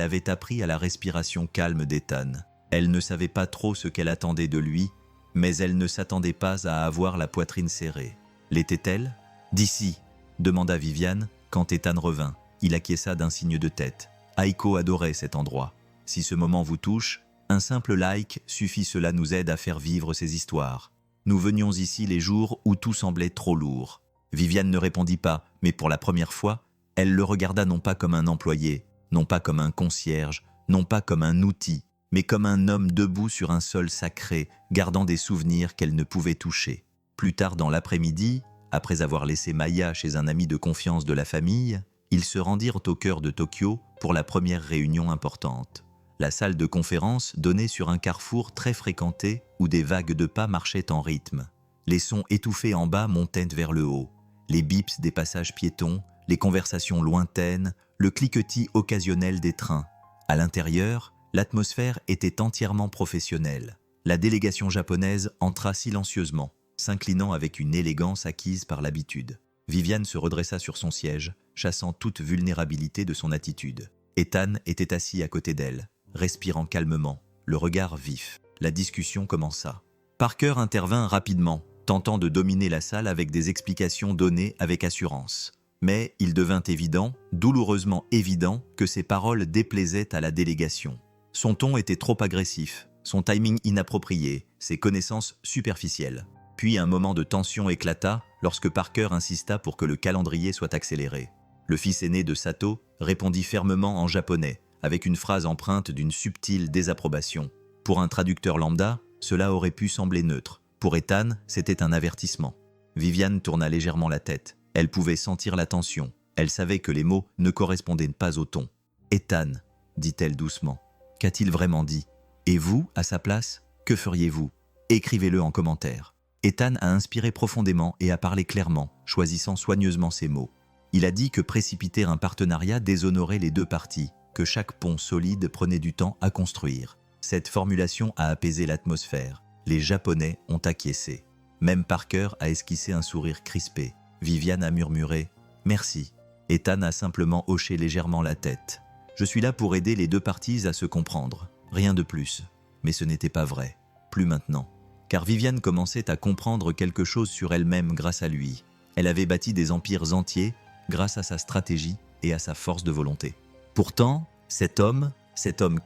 A: avait appris à la respiration calme d'Ethan. Elle ne savait pas trop ce qu'elle attendait de lui, mais elle ne s'attendait pas à avoir la poitrine serrée. L'était-elle? D'ici, demanda Viviane quand Ethan revint. Il acquiesça d'un signe de tête. Aiko adorait cet endroit. Si ce moment vous touche, un simple like suffit, cela nous aide à faire vivre ces histoires. Nous venions ici les jours où tout semblait trop lourd. Viviane ne répondit pas, mais pour la première fois, elle le regarda non pas comme un employé, non pas comme un concierge, non pas comme un outil, mais comme un homme debout sur un sol sacré, gardant des souvenirs qu'elle ne pouvait toucher. Plus tard dans l'après-midi, après avoir laissé Maya chez un ami de confiance de la famille, ils se rendirent au cœur de Tokyo pour la première réunion importante. La salle de conférence donnait sur un carrefour très fréquenté où des vagues de pas marchaient en rythme. Les sons étouffés en bas montaient vers le haut. Les bips des passages piétons, les conversations lointaines, le cliquetis occasionnel des trains. À l'intérieur, l'atmosphère était entièrement professionnelle. La délégation japonaise entra silencieusement, s'inclinant avec une élégance acquise par l'habitude. Viviane se redressa sur son siège, chassant toute vulnérabilité de son attitude. Ethan était assis à côté d'elle, respirant calmement, le regard vif. La discussion commença. Parker intervint rapidement, tentant de dominer la salle avec des explications données avec assurance. Mais il devint évident, douloureusement évident, que ses paroles déplaisaient à la délégation. Son ton était trop agressif, son timing inapproprié, ses connaissances superficielles. Puis un moment de tension éclata lorsque Parker insista pour que le calendrier soit accéléré. Le fils aîné de Sato répondit fermement en japonais, avec une phrase empreinte d'une subtile désapprobation. Pour un traducteur lambda, cela aurait pu sembler neutre. Pour Ethan, c'était un avertissement. Viviane tourna légèrement la tête. Elle pouvait sentir la tension. Elle savait que les mots ne correspondaient pas au ton. « Ethan », dit-elle doucement, « qu'a-t-il vraiment dit? Et vous, à sa place, que feriez-vous? Écrivez-le en commentaire. » Ethan a inspiré profondément et a parlé clairement, choisissant soigneusement ses mots. Il a dit que précipiter un partenariat déshonorait les deux parties, que chaque pont solide prenait du temps à construire. Cette formulation a apaisé l'atmosphère. Les Japonais ont acquiescé. Même Parker a esquissé un sourire crispé. Viviane a murmuré « Merci ». Ethan a simplement hoché légèrement la tête. « Je suis là pour aider les deux parties à se comprendre. Rien de plus. » Mais ce n'était pas vrai. Plus maintenant. Car Viviane commençait à comprendre quelque chose sur elle-même grâce à lui. Elle avait bâti des empires entiers grâce à sa stratégie et à sa force de volonté. Pourtant, cet homme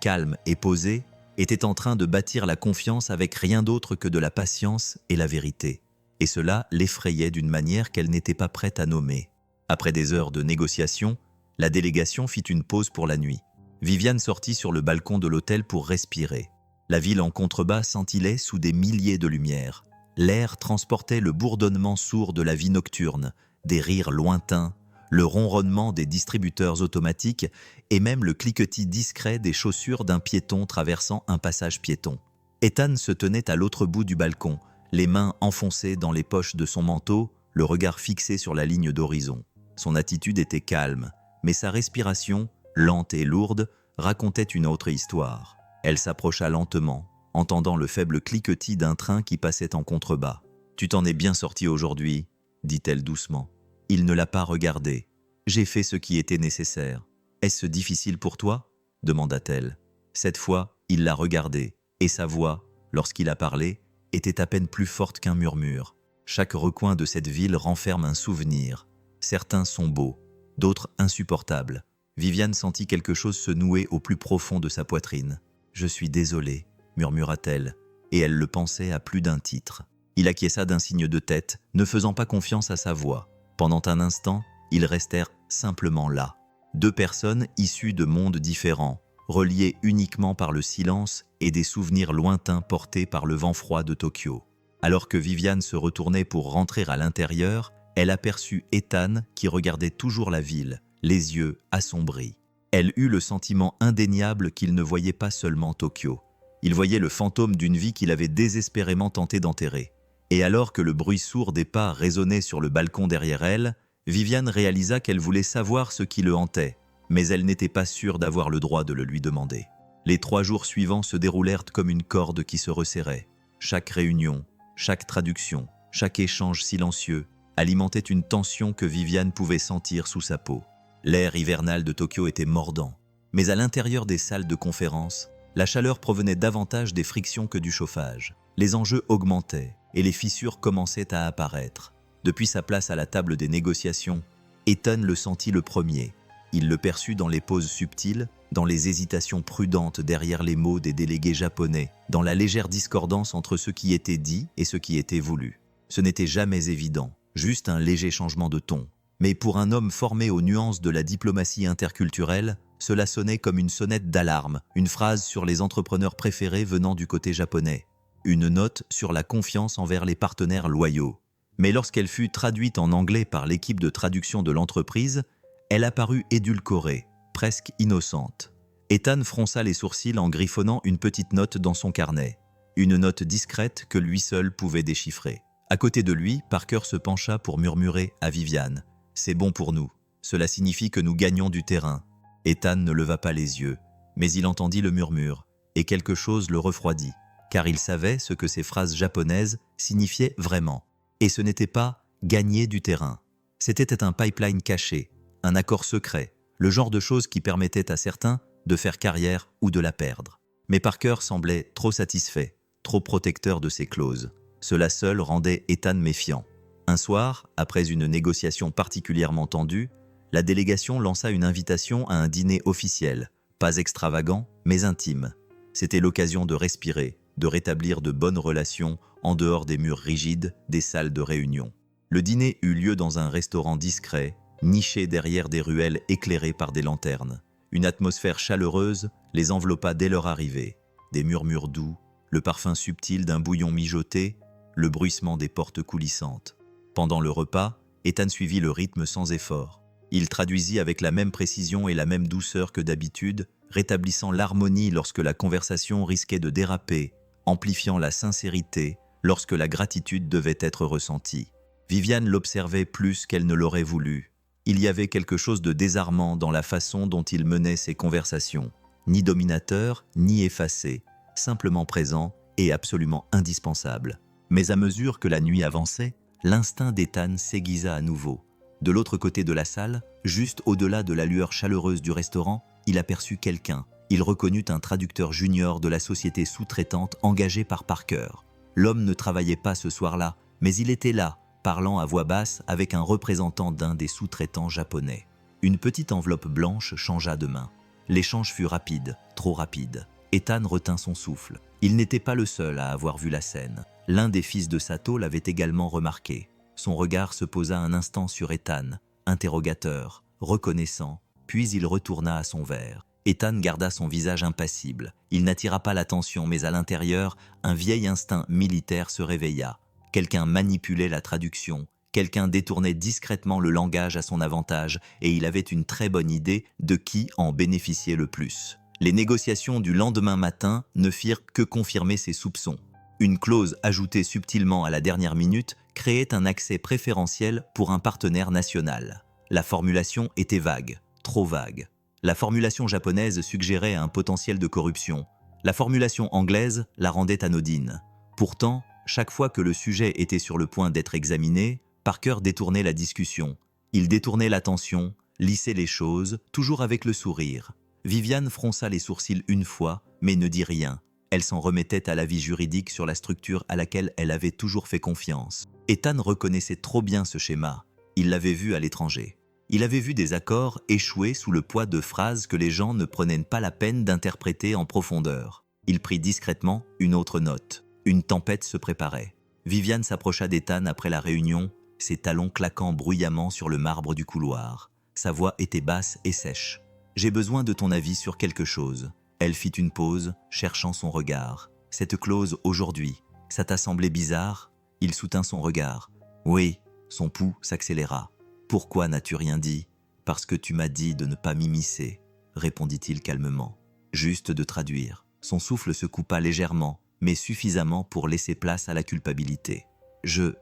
A: calme et posé, était en train de bâtir la confiance avec rien d'autre que de la patience et la vérité. Et cela l'effrayait d'une manière qu'elle n'était pas prête à nommer. Après des heures de négociations, la délégation fit une pause pour la nuit. Viviane sortit sur le balcon de l'hôtel pour respirer. La ville en contrebas scintillait sous des milliers de lumières. L'air transportait le bourdonnement sourd de la vie nocturne, des rires lointains, le ronronnement des distributeurs automatiques et même le cliquetis discret des chaussures d'un piéton traversant un passage piéton. Ethan se tenait à l'autre bout du balcon, les mains enfoncées dans les poches de son manteau, le regard fixé sur la ligne d'horizon. Son attitude était calme, mais sa respiration, lente et lourde, racontait une autre histoire. Elle s'approcha lentement, entendant le faible cliquetis d'un train qui passait en contrebas. « Tu t'en es bien sorti aujourd'hui » dit-elle doucement. Il ne l'a pas regardé. « J'ai fait ce qui était nécessaire. Est-ce difficile pour toi ?» demanda-t-elle. Cette fois, il l'a regardé, et sa voix, lorsqu'il a parlé, était à peine plus forte qu'un murmure. Chaque recoin de cette ville renferme un souvenir. Certains sont beaux, d'autres insupportables. Viviane sentit quelque chose se nouer au plus profond de sa poitrine. « Je suis désolée », murmura-t-elle, et elle le pensait à plus d'un titre. Il acquiesça d'un signe de tête, ne faisant pas confiance à sa voix. Pendant un instant, ils restèrent simplement là. Deux personnes issues de mondes différents, reliées uniquement par le silence et des souvenirs lointains portés par le vent froid de Tokyo. Alors que Viviane se retournait pour rentrer à l'intérieur, elle aperçut Ethan qui regardait toujours la ville, les yeux assombris. Elle eut le sentiment indéniable qu'il ne voyait pas seulement Tokyo. Il voyait le fantôme d'une vie qu'il avait désespérément tenté d'enterrer. Et alors que le bruit sourd des pas résonnait sur le balcon derrière elle, Viviane réalisa qu'elle voulait savoir ce qui le hantait, mais elle n'était pas sûre d'avoir le droit de le lui demander. Les 3 jours suivants se déroulèrent comme une corde qui se resserrait. Chaque réunion, Chaque traduction, chaque échange silencieux alimentait une tension que Viviane pouvait sentir sous sa peau. L'air hivernal de Tokyo était mordant, mais à l'intérieur des salles de conférence, la chaleur provenait davantage des frictions que du chauffage. Les enjeux augmentaient et les fissures commençaient à apparaître. Depuis sa place à la table des négociations, Ethan le sentit le premier. Il le perçut dans les pauses subtiles, dans les hésitations prudentes derrière les mots des délégués japonais, dans la légère discordance entre ce qui était dit et ce qui était voulu. Ce n'était jamais évident, juste un léger changement de ton. Mais pour un homme formé aux nuances de la diplomatie interculturelle, cela sonnait comme une sonnette d'alarme, une phrase sur les entrepreneurs préférés venant du côté japonais, une note sur la confiance envers les partenaires loyaux. Mais lorsqu'elle fut traduite en anglais par l'équipe de traduction de l'entreprise, elle apparut édulcorée, presque innocente. Ethan fronça les sourcils en griffonnant une petite note dans son carnet, une note discrète que lui seul pouvait déchiffrer. À côté de lui, Parker se pencha pour murmurer à Viviane « C'est bon pour nous, cela signifie que nous gagnons du terrain ». Ethan ne leva pas les yeux, mais il entendit le murmure, et quelque chose le refroidit, car il savait ce que ces phrases japonaises signifiaient vraiment. Et ce n'était pas « gagner du terrain ». C'était un pipeline caché, un accord secret, le genre de choses qui permettait à certains de faire carrière ou de la perdre. Mais Parker semblait trop satisfait, trop protecteur de ses clauses. Cela seul rendait Ethan méfiant. Un soir, après une négociation particulièrement tendue, la délégation lança une invitation à un dîner officiel, pas extravagant, mais intime. C'était l'occasion de respirer, de rétablir de bonnes relations en dehors des murs rigides des salles de réunion. Le dîner eut lieu dans un restaurant discret, niché derrière des ruelles éclairées par des lanternes. Une atmosphère chaleureuse les enveloppa dès leur arrivée. Des murmures doux, le parfum subtil d'un bouillon mijoté, le bruissement des portes coulissantes. Pendant le repas, Ethan suivit le rythme sans effort. Il traduisit avec la même précision et la même douceur que d'habitude, rétablissant l'harmonie lorsque la conversation risquait de déraper, amplifiant la sincérité lorsque la gratitude devait être ressentie. Viviane l'observait plus qu'elle ne l'aurait voulu. Il y avait quelque chose de désarmant dans la façon dont il menait ses conversations. Ni dominateur, ni effacé, simplement présent et absolument indispensable. Mais à mesure que la nuit avançait, l'instinct d'Ethan s'aiguisa à nouveau. De l'autre côté de la salle, juste au-delà de la lueur chaleureuse du restaurant, il aperçut quelqu'un. Il reconnut un traducteur junior de la société sous-traitante engagé par Parker. L'homme ne travaillait pas ce soir-là, mais il était là, parlant à voix basse avec un représentant d'un des sous-traitants japonais. Une petite enveloppe blanche changea de main. L'échange fut rapide, trop rapide. Ethan retint son souffle. Il n'était pas le seul à avoir vu la scène. L'un des fils de Sato l'avait également remarqué. Son regard se posa un instant sur Ethan, interrogateur, reconnaissant, puis il retourna à son verre. Ethan garda son visage impassible. Il n'attira pas l'attention, mais à l'intérieur, un vieil instinct militaire se réveilla. Quelqu'un manipulait la traduction, quelqu'un détournait discrètement le langage à son avantage, et il avait une très bonne idée de qui en bénéficiait le plus. Les négociations du lendemain matin ne firent que confirmer ses soupçons. Une clause ajoutée subtilement à la dernière minute créait un accès préférentiel pour un partenaire national. La formulation était vague, trop vague. La formulation japonaise suggérait un potentiel de corruption. La formulation anglaise la rendait anodine. Pourtant, chaque fois que le sujet était sur le point d'être examiné, Parker détournait la discussion. Il détournait l'attention, lissait les choses, toujours avec le sourire. Viviane fronça les sourcils une fois, mais ne dit rien. Elle s'en remettait à l'avis juridique sur la structure à laquelle elle avait toujours fait confiance. Ethan reconnaissait trop bien ce schéma. Il l'avait vu à l'étranger. Il avait vu des accords échouer sous le poids de phrases que les gens ne prenaient pas la peine d'interpréter en profondeur. Il prit discrètement une autre note. Une tempête se préparait. Viviane s'approcha d'Ethan après la réunion, ses talons claquant bruyamment sur le marbre du couloir. Sa voix était basse et sèche. « J'ai besoin de ton avis sur quelque chose. » Elle fit une pause, cherchant son regard. « Cette clause aujourd'hui, ça t'a semblé bizarre ?» Il soutint son regard. « Oui. » Son pouls s'accéléra. « Pourquoi n'as-tu rien dit ?»« Parce que tu m'as dit de ne pas m'immiscer, » répondit-il calmement. Juste de traduire. Son souffle se coupa légèrement, mais suffisamment pour laisser place à la culpabilité. « Je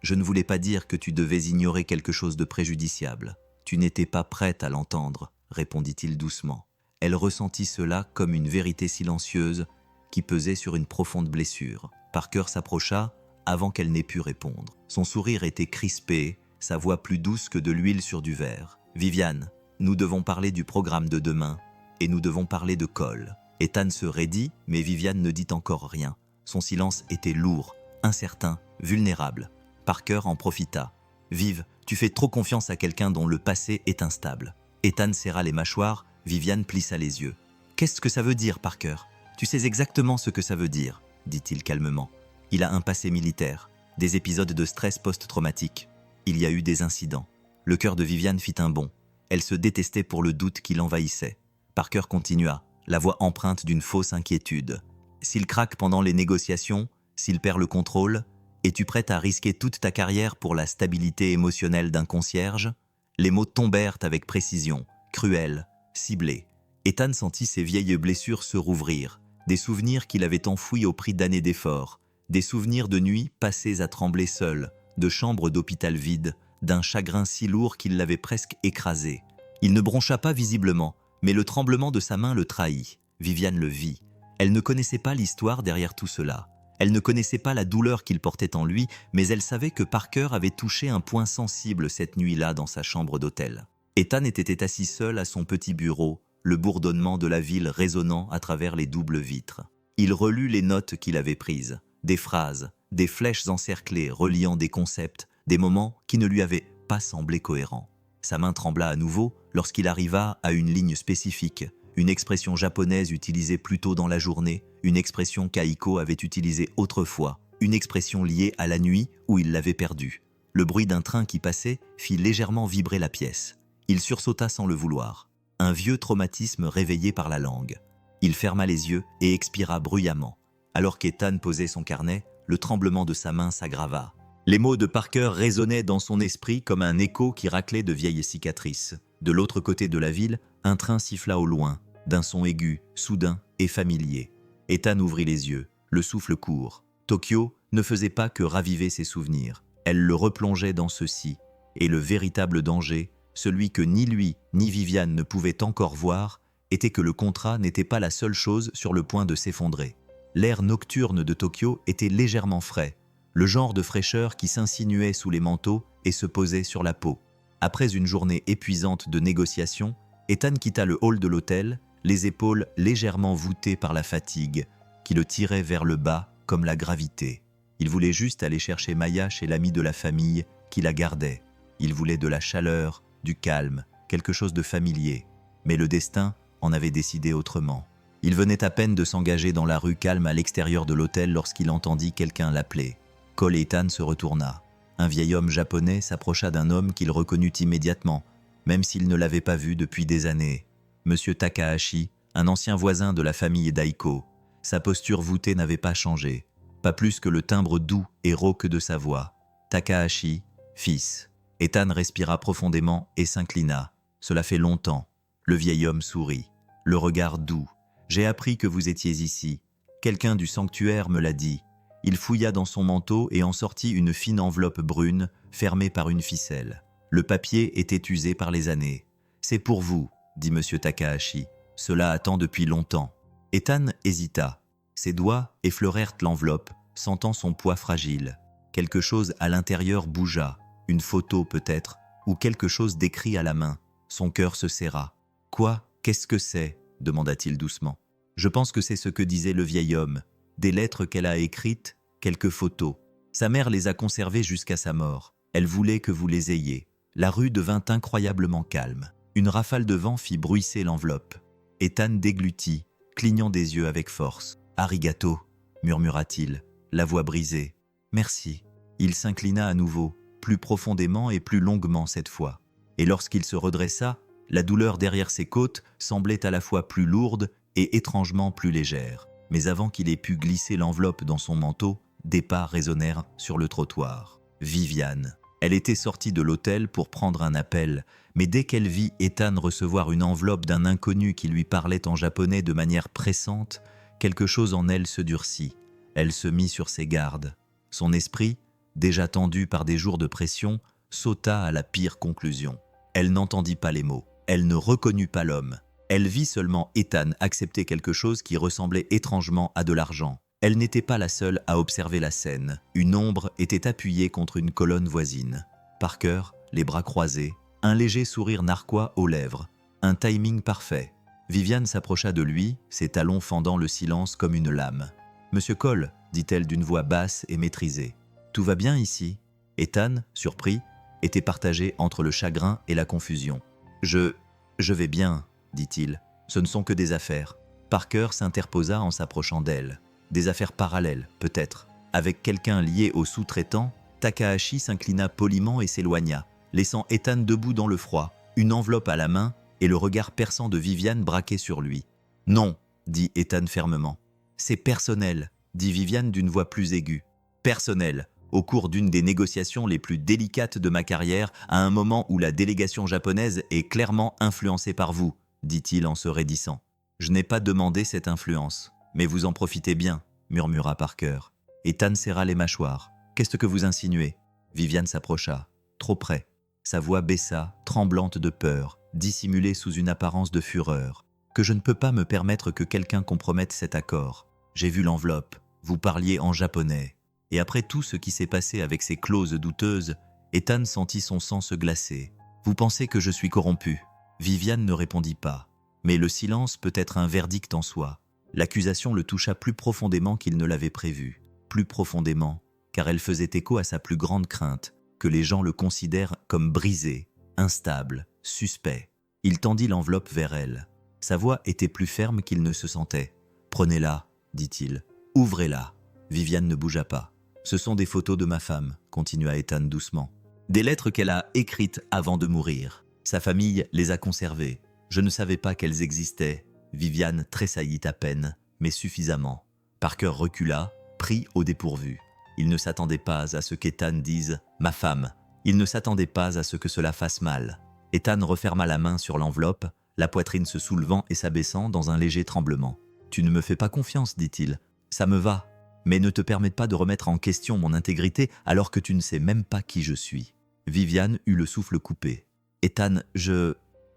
A: ne voulais pas dire que tu devais ignorer quelque chose de préjudiciable. Tu n'étais pas prête à l'entendre, » répondit-il doucement. Elle ressentit cela comme une vérité silencieuse qui pesait sur une profonde blessure. Parker s'approcha, avant qu'elle n'ait pu répondre. Son sourire était crispé, sa voix plus douce que de l'huile sur du verre. « Viviane, nous devons parler du programme de demain et nous devons parler de Cole. » Ethan se raidit, mais Viviane ne dit encore rien. Son silence était lourd, incertain, vulnérable. Parker en profita. « Viv, tu fais trop confiance à quelqu'un dont le passé est instable. » Ethan serra les mâchoires, Viviane plissa les yeux. « Qu'est-ce que ça veut dire, Parker ? Tu sais exactement ce que ça veut dire, » dit-il calmement. « Il a un passé militaire, des épisodes de stress post-traumatique. Il y a eu des incidents. » Le cœur de Viviane fit un bond. Elle se détestait pour le doute qui l'envahissait. Parker continua, la voix empreinte d'une fausse inquiétude. « S'il craque pendant les négociations, s'il perd le contrôle, es-tu prête à risquer toute ta carrière pour la stabilité émotionnelle d'un concierge ?» Les mots tombèrent avec précision, cruels, ciblés. Ethan sentit ses vieilles blessures se rouvrir, des souvenirs qu'il avait enfouis au prix d'années d'efforts, des souvenirs de nuits passées à trembler seul, de chambres d'hôpital vides, d'un chagrin si lourd qu'il l'avait presque écrasé. Il ne broncha pas visiblement, mais le tremblement de sa main le trahit. Viviane le vit. Elle ne connaissait pas l'histoire derrière tout cela. Elle ne connaissait pas la douleur qu'il portait en lui, mais elle savait que Parker avait touché un point sensible cette nuit-là dans sa chambre d'hôtel. Ethan était assis seul à son petit bureau, le bourdonnement de la ville résonnant à travers les doubles vitres. Il relut les notes qu'il avait prises, des phrases, des flèches encerclées reliant des concepts, des moments qui ne lui avaient pas semblé cohérents. Sa main trembla à nouveau lorsqu'il arriva à une ligne spécifique, une expression japonaise utilisée plus tôt dans la journée, une expression qu'Aiko avait utilisée autrefois, une expression liée à la nuit où il l'avait perdue. Le bruit d'un train qui passait fit légèrement vibrer la pièce. Il sursauta sans le vouloir. Un vieux traumatisme réveillé par la langue. Il ferma les yeux et expira bruyamment. Alors qu'Ethan posait son carnet, le tremblement de sa main s'aggrava. Les mots de Parker résonnaient dans son esprit comme un écho qui raclait de vieilles cicatrices. De l'autre côté de la ville, un train siffla au loin, d'un son aigu, soudain et familier. Ethan ouvrit les yeux, le souffle court. Tokyo ne faisait pas que raviver ses souvenirs. Elle le replongeait dans ceux-ci. Et le véritable danger, celui que ni lui ni Viviane ne pouvaient encore voir, était que le contrat n'était pas la seule chose sur le point de s'effondrer. L'air nocturne de Tokyo était légèrement frais, le genre de fraîcheur qui s'insinuait sous les manteaux et se posait sur la peau. Après une journée épuisante de négociations, Ethan quitta le hall de l'hôtel, les épaules légèrement voûtées par la fatigue, qui le tirait vers le bas comme la gravité. Il voulait juste aller chercher Maya chez l'ami de la famille qui la gardait. Il voulait de la chaleur, du calme, quelque chose de familier. Mais le destin en avait décidé autrement. Il venait à peine de s'engager dans la rue calme à l'extérieur de l'hôtel lorsqu'il entendit quelqu'un l'appeler. Cole et Ethan se retourna. Un vieil homme japonais s'approcha d'un homme qu'il reconnut immédiatement, même s'il ne l'avait pas vu depuis des années. Monsieur Takahashi, un ancien voisin de la famille d'Aiko. Sa posture voûtée n'avait pas changé, pas plus que le timbre doux et rauque de sa voix. Takahashi, fils. Ethan respira profondément et s'inclina. Cela fait longtemps. Le vieil homme sourit, le regard doux. J'ai appris que vous étiez ici. Quelqu'un du sanctuaire me l'a dit. Il fouilla dans son manteau et en sortit une fine enveloppe brune, fermée par une ficelle. Le papier était usé par les années. C'est pour vous, dit monsieur Takahashi. Cela attend depuis longtemps. Ethan hésita. Ses doigts effleurèrent l'enveloppe, sentant son poids fragile. Quelque chose à l'intérieur bougea. Une photo peut-être, ou quelque chose d'écrit à la main. Son cœur se serra. « Quoi ? Qu'est-ce que c'est » demanda-t-il doucement. « Je pense que c'est ce que disait le vieil homme. Des lettres qu'elle a écrites, quelques photos. Sa mère les a conservées jusqu'à sa mort. Elle voulait que vous les ayez. » La rue devint incroyablement calme. Une rafale de vent fit bruisser l'enveloppe. Ethan déglutit, clignant des yeux avec force. « Arigato » murmura-t-il, la voix brisée. « Merci. » Il s'inclina à nouveau, plus profondément et plus longuement cette fois. Et lorsqu'il se redressa, la douleur derrière ses côtes semblait à la fois plus lourde et étrangement plus légère. Mais avant qu'il ait pu glisser l'enveloppe dans son manteau, des pas résonnèrent sur le trottoir. Viviane. Elle était sortie de l'hôtel pour prendre un appel, mais dès qu'elle vit Ethan recevoir une enveloppe d'un inconnu qui lui parlait en japonais de manière pressante, quelque chose en elle se durcit. Elle se mit sur ses gardes. Son esprit, déjà tendu par des jours de pression, sauta à la pire conclusion. Elle n'entendit pas les mots. Elle ne reconnut pas l'homme. Elle vit seulement Ethan accepter quelque chose qui ressemblait étrangement à de l'argent. Elle n'était pas la seule à observer la scène. Une ombre était appuyée contre une colonne voisine. Parker, les bras croisés, un léger sourire narquois aux lèvres. Un timing parfait. Viviane s'approcha de lui, ses talons fendant le silence comme une lame. « Monsieur Cole », dit-elle d'une voix basse et maîtrisée. « Tout va bien ici ?» Ethan, surpris, était partagé entre le chagrin et la confusion. « Je vais bien », dit-il. « Ce ne sont que des affaires. » Parker s'interposa en s'approchant d'elle. Des affaires parallèles, peut-être. Avec quelqu'un lié au sous-traitant, Takahashi s'inclina poliment et s'éloigna, laissant Ethan debout dans le froid, une enveloppe à la main et le regard perçant de Viviane braqué sur lui. « Non », dit Ethan fermement. « C'est personnel », dit Viviane d'une voix plus aiguë. « Personnel, au cours d'une des négociations les plus délicates de ma carrière, à un moment où la délégation japonaise est clairement influencée par vous, dit-il en se raidissant. « Je n'ai pas demandé cette influence, mais vous en profitez bien, murmura Parker. Ethan serra les mâchoires. « Qu'est-ce que vous insinuez ?» Viviane s'approcha, trop près. Sa voix baissa, tremblante de peur, dissimulée sous une apparence de fureur. « Que je ne peux pas me permettre que quelqu'un compromette cet accord. J'ai vu l'enveloppe, vous parliez en japonais. » Et après tout ce qui s'est passé avec ces clauses douteuses, Ethan sentit son sang se glacer. « Vous pensez que je suis corrompu ?» Viviane ne répondit pas. Mais le silence peut être un verdict en soi. L'accusation le toucha plus profondément qu'il ne l'avait prévu. Plus profondément, car elle faisait écho à sa plus grande crainte, que les gens le considèrent comme brisé, instable, suspect. Il tendit l'enveloppe vers elle. Sa voix était plus ferme qu'il ne se sentait. « Prenez-la, dit-il. Ouvrez-la. » Viviane ne bougea pas. « Ce sont des photos de ma femme, » continua Ethan doucement. « Des lettres qu'elle a écrites avant de mourir. Sa famille les a conservées. Je ne savais pas qu'elles existaient. » Viviane tressaillit à peine, mais suffisamment. Parker recula, pris au dépourvu. Il ne s'attendait pas à ce qu'Ethan dise « ma femme ». Il ne s'attendait pas à ce que cela fasse mal. Ethan referma la main sur l'enveloppe, la poitrine se soulevant et s'abaissant dans un léger tremblement. « Tu ne me fais pas confiance, dit-il. Ça me va, mais ne te permets pas de remettre en question mon intégrité alors que tu ne sais même pas qui je suis. » Viviane eut le souffle coupé. « Ethan,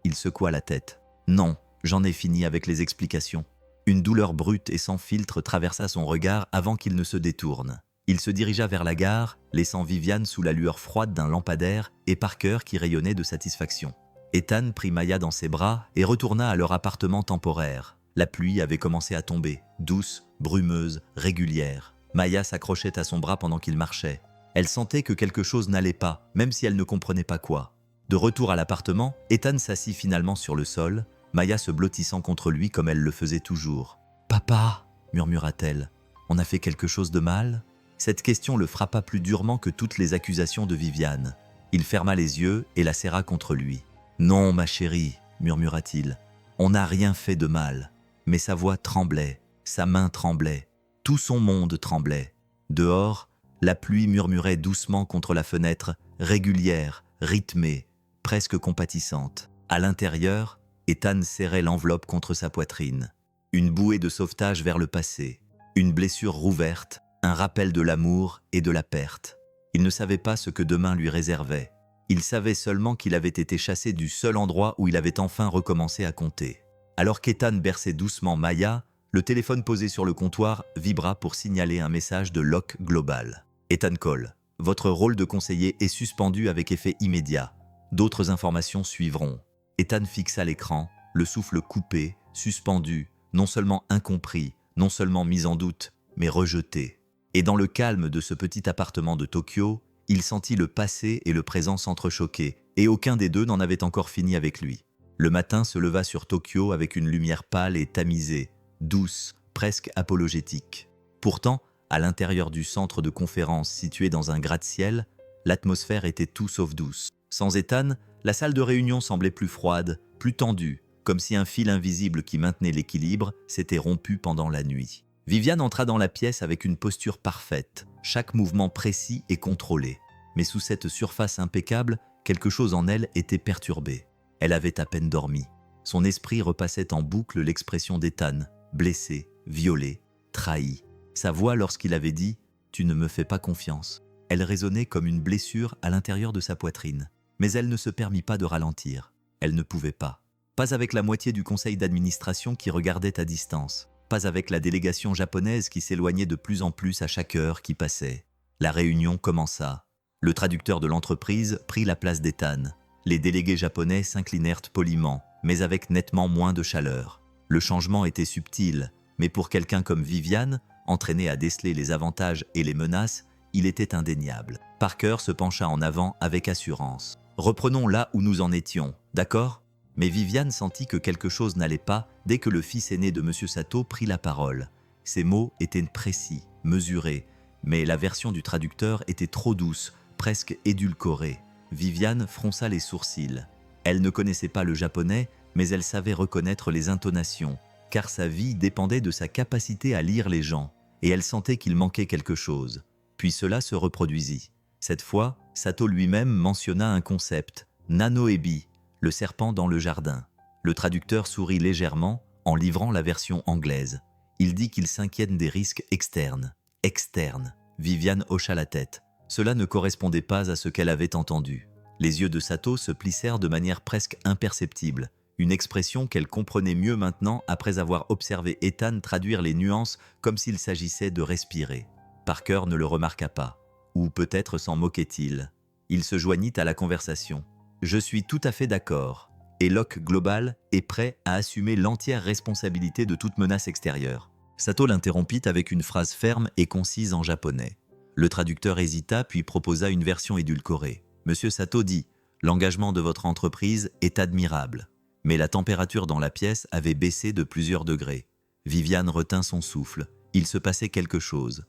A: Il secoua la tête. « Non, j'en ai fini avec les explications. » Une douleur brute et sans filtre traversa son regard avant qu'il ne se détourne. Il se dirigea vers la gare, laissant Viviane sous la lueur froide d'un lampadaire et Parker qui rayonnait de satisfaction. Ethan prit Maya dans ses bras et retourna à leur appartement temporaire. La pluie avait commencé à tomber, douce, brumeuse, régulière. Maya s'accrochait à son bras pendant qu'il marchait. Elle sentait que quelque chose n'allait pas, même si elle ne comprenait pas quoi. De retour à l'appartement, Ethan s'assit finalement sur le sol, Maya se blottissant contre lui comme elle le faisait toujours. « Papa » murmura-t-elle. « On a fait quelque chose de mal ?» Cette question le frappa plus durement que toutes les accusations de Viviane. Il ferma les yeux et la serra contre lui. « Non, ma chérie » murmura-t-il. « On n'a rien fait de mal. » Mais sa voix tremblait, sa main tremblait, tout son monde tremblait. Dehors, la pluie murmurait doucement contre la fenêtre, régulière, rythmée, presque compatissante. À l'intérieur, Ethan serrait l'enveloppe contre sa poitrine. Une bouée de sauvetage vers le passé, une blessure rouverte, un rappel de l'amour et de la perte. Il ne savait pas ce que demain lui réservait. Il savait seulement qu'il avait été chassé du seul endroit où il avait enfin recommencé à compter. Alors qu'Ethan berçait doucement Maya, le téléphone posé sur le comptoir vibra pour signaler un message de Locke Global. « Ethan Cole, votre rôle de conseiller est suspendu avec effet immédiat. D'autres informations suivront. » Ethan fixa l'écran, le souffle coupé, suspendu, non seulement incompris, non seulement mis en doute, mais rejeté. Et dans le calme de ce petit appartement de Tokyo, il sentit le passé et le présent s'entrechoquer, et aucun des deux n'en avait encore fini avec lui. Le matin se leva sur Tokyo avec une lumière pâle et tamisée, douce, presque apologétique. Pourtant, à l'intérieur du centre de conférence situé dans un gratte-ciel, l'atmosphère était tout sauf douce. Sans Ethan, la salle de réunion semblait plus froide, plus tendue, comme si un fil invisible qui maintenait l'équilibre s'était rompu pendant la nuit. Viviane entra dans la pièce avec une posture parfaite, chaque mouvement précis et contrôlé. Mais sous cette surface impeccable, quelque chose en elle était perturbé. Elle avait à peine dormi. Son esprit repassait en boucle l'expression d'Ethan, blessé, violé, trahi. Sa voix lorsqu'il avait dit « Tu ne me fais pas confiance », elle résonnait comme une blessure à l'intérieur de sa poitrine. Mais elle ne se permit pas de ralentir. Elle ne pouvait pas. Pas avec la moitié du conseil d'administration qui regardait à distance. pas avec la délégation japonaise qui s'éloignait de plus en plus à chaque heure qui passait. La réunion commença. Le traducteur de l'entreprise prit la place d'Ethan. Les délégués japonais s'inclinèrent poliment, mais avec nettement moins de chaleur. Le changement était subtil, mais pour quelqu'un comme Viviane, entraîné à déceler les avantages et les menaces, il était indéniable. Parker se pencha en avant avec assurance. « Reprenons là où nous en étions, d'accord ?» Mais Viviane sentit que quelque chose n'allait pas dès que le fils aîné de M. Sato prit la parole. Ses mots étaient précis, mesurés, mais la version du traducteur était trop douce, presque édulcorée. Viviane fronça les sourcils. Elle ne connaissait pas le japonais, mais elle savait reconnaître les intonations, car sa vie dépendait de sa capacité à lire les gens, et elle sentait qu'il manquait quelque chose. Puis cela se reproduisit. Cette fois, Sato lui-même mentionna un concept, Nanoebi, le serpent dans le jardin. Le traducteur sourit légèrement en livrant la version anglaise. Il dit qu'il s'inquiète des risques externes. Externes. Viviane hocha la tête. Cela ne correspondait pas à ce qu'elle avait entendu. Les yeux de Sato se plissèrent de manière presque imperceptible, une expression qu'elle comprenait mieux maintenant après avoir observé Ethan traduire les nuances comme s'il s'agissait de respirer. Parker ne le remarqua pas. Ou peut-être s'en moquait-il. Il se joignit à la conversation. « Je suis tout à fait d'accord. Et Locke Global est prêt à assumer l'entière responsabilité de toute menace extérieure. » Sato l'interrompit avec une phrase ferme et concise en japonais. Le traducteur hésita puis proposa une version édulcorée. Monsieur Sato dit « L'engagement de votre entreprise est admirable. » Mais la température dans la pièce avait baissé de plusieurs degrés. Viviane retint son souffle. Il se passait quelque chose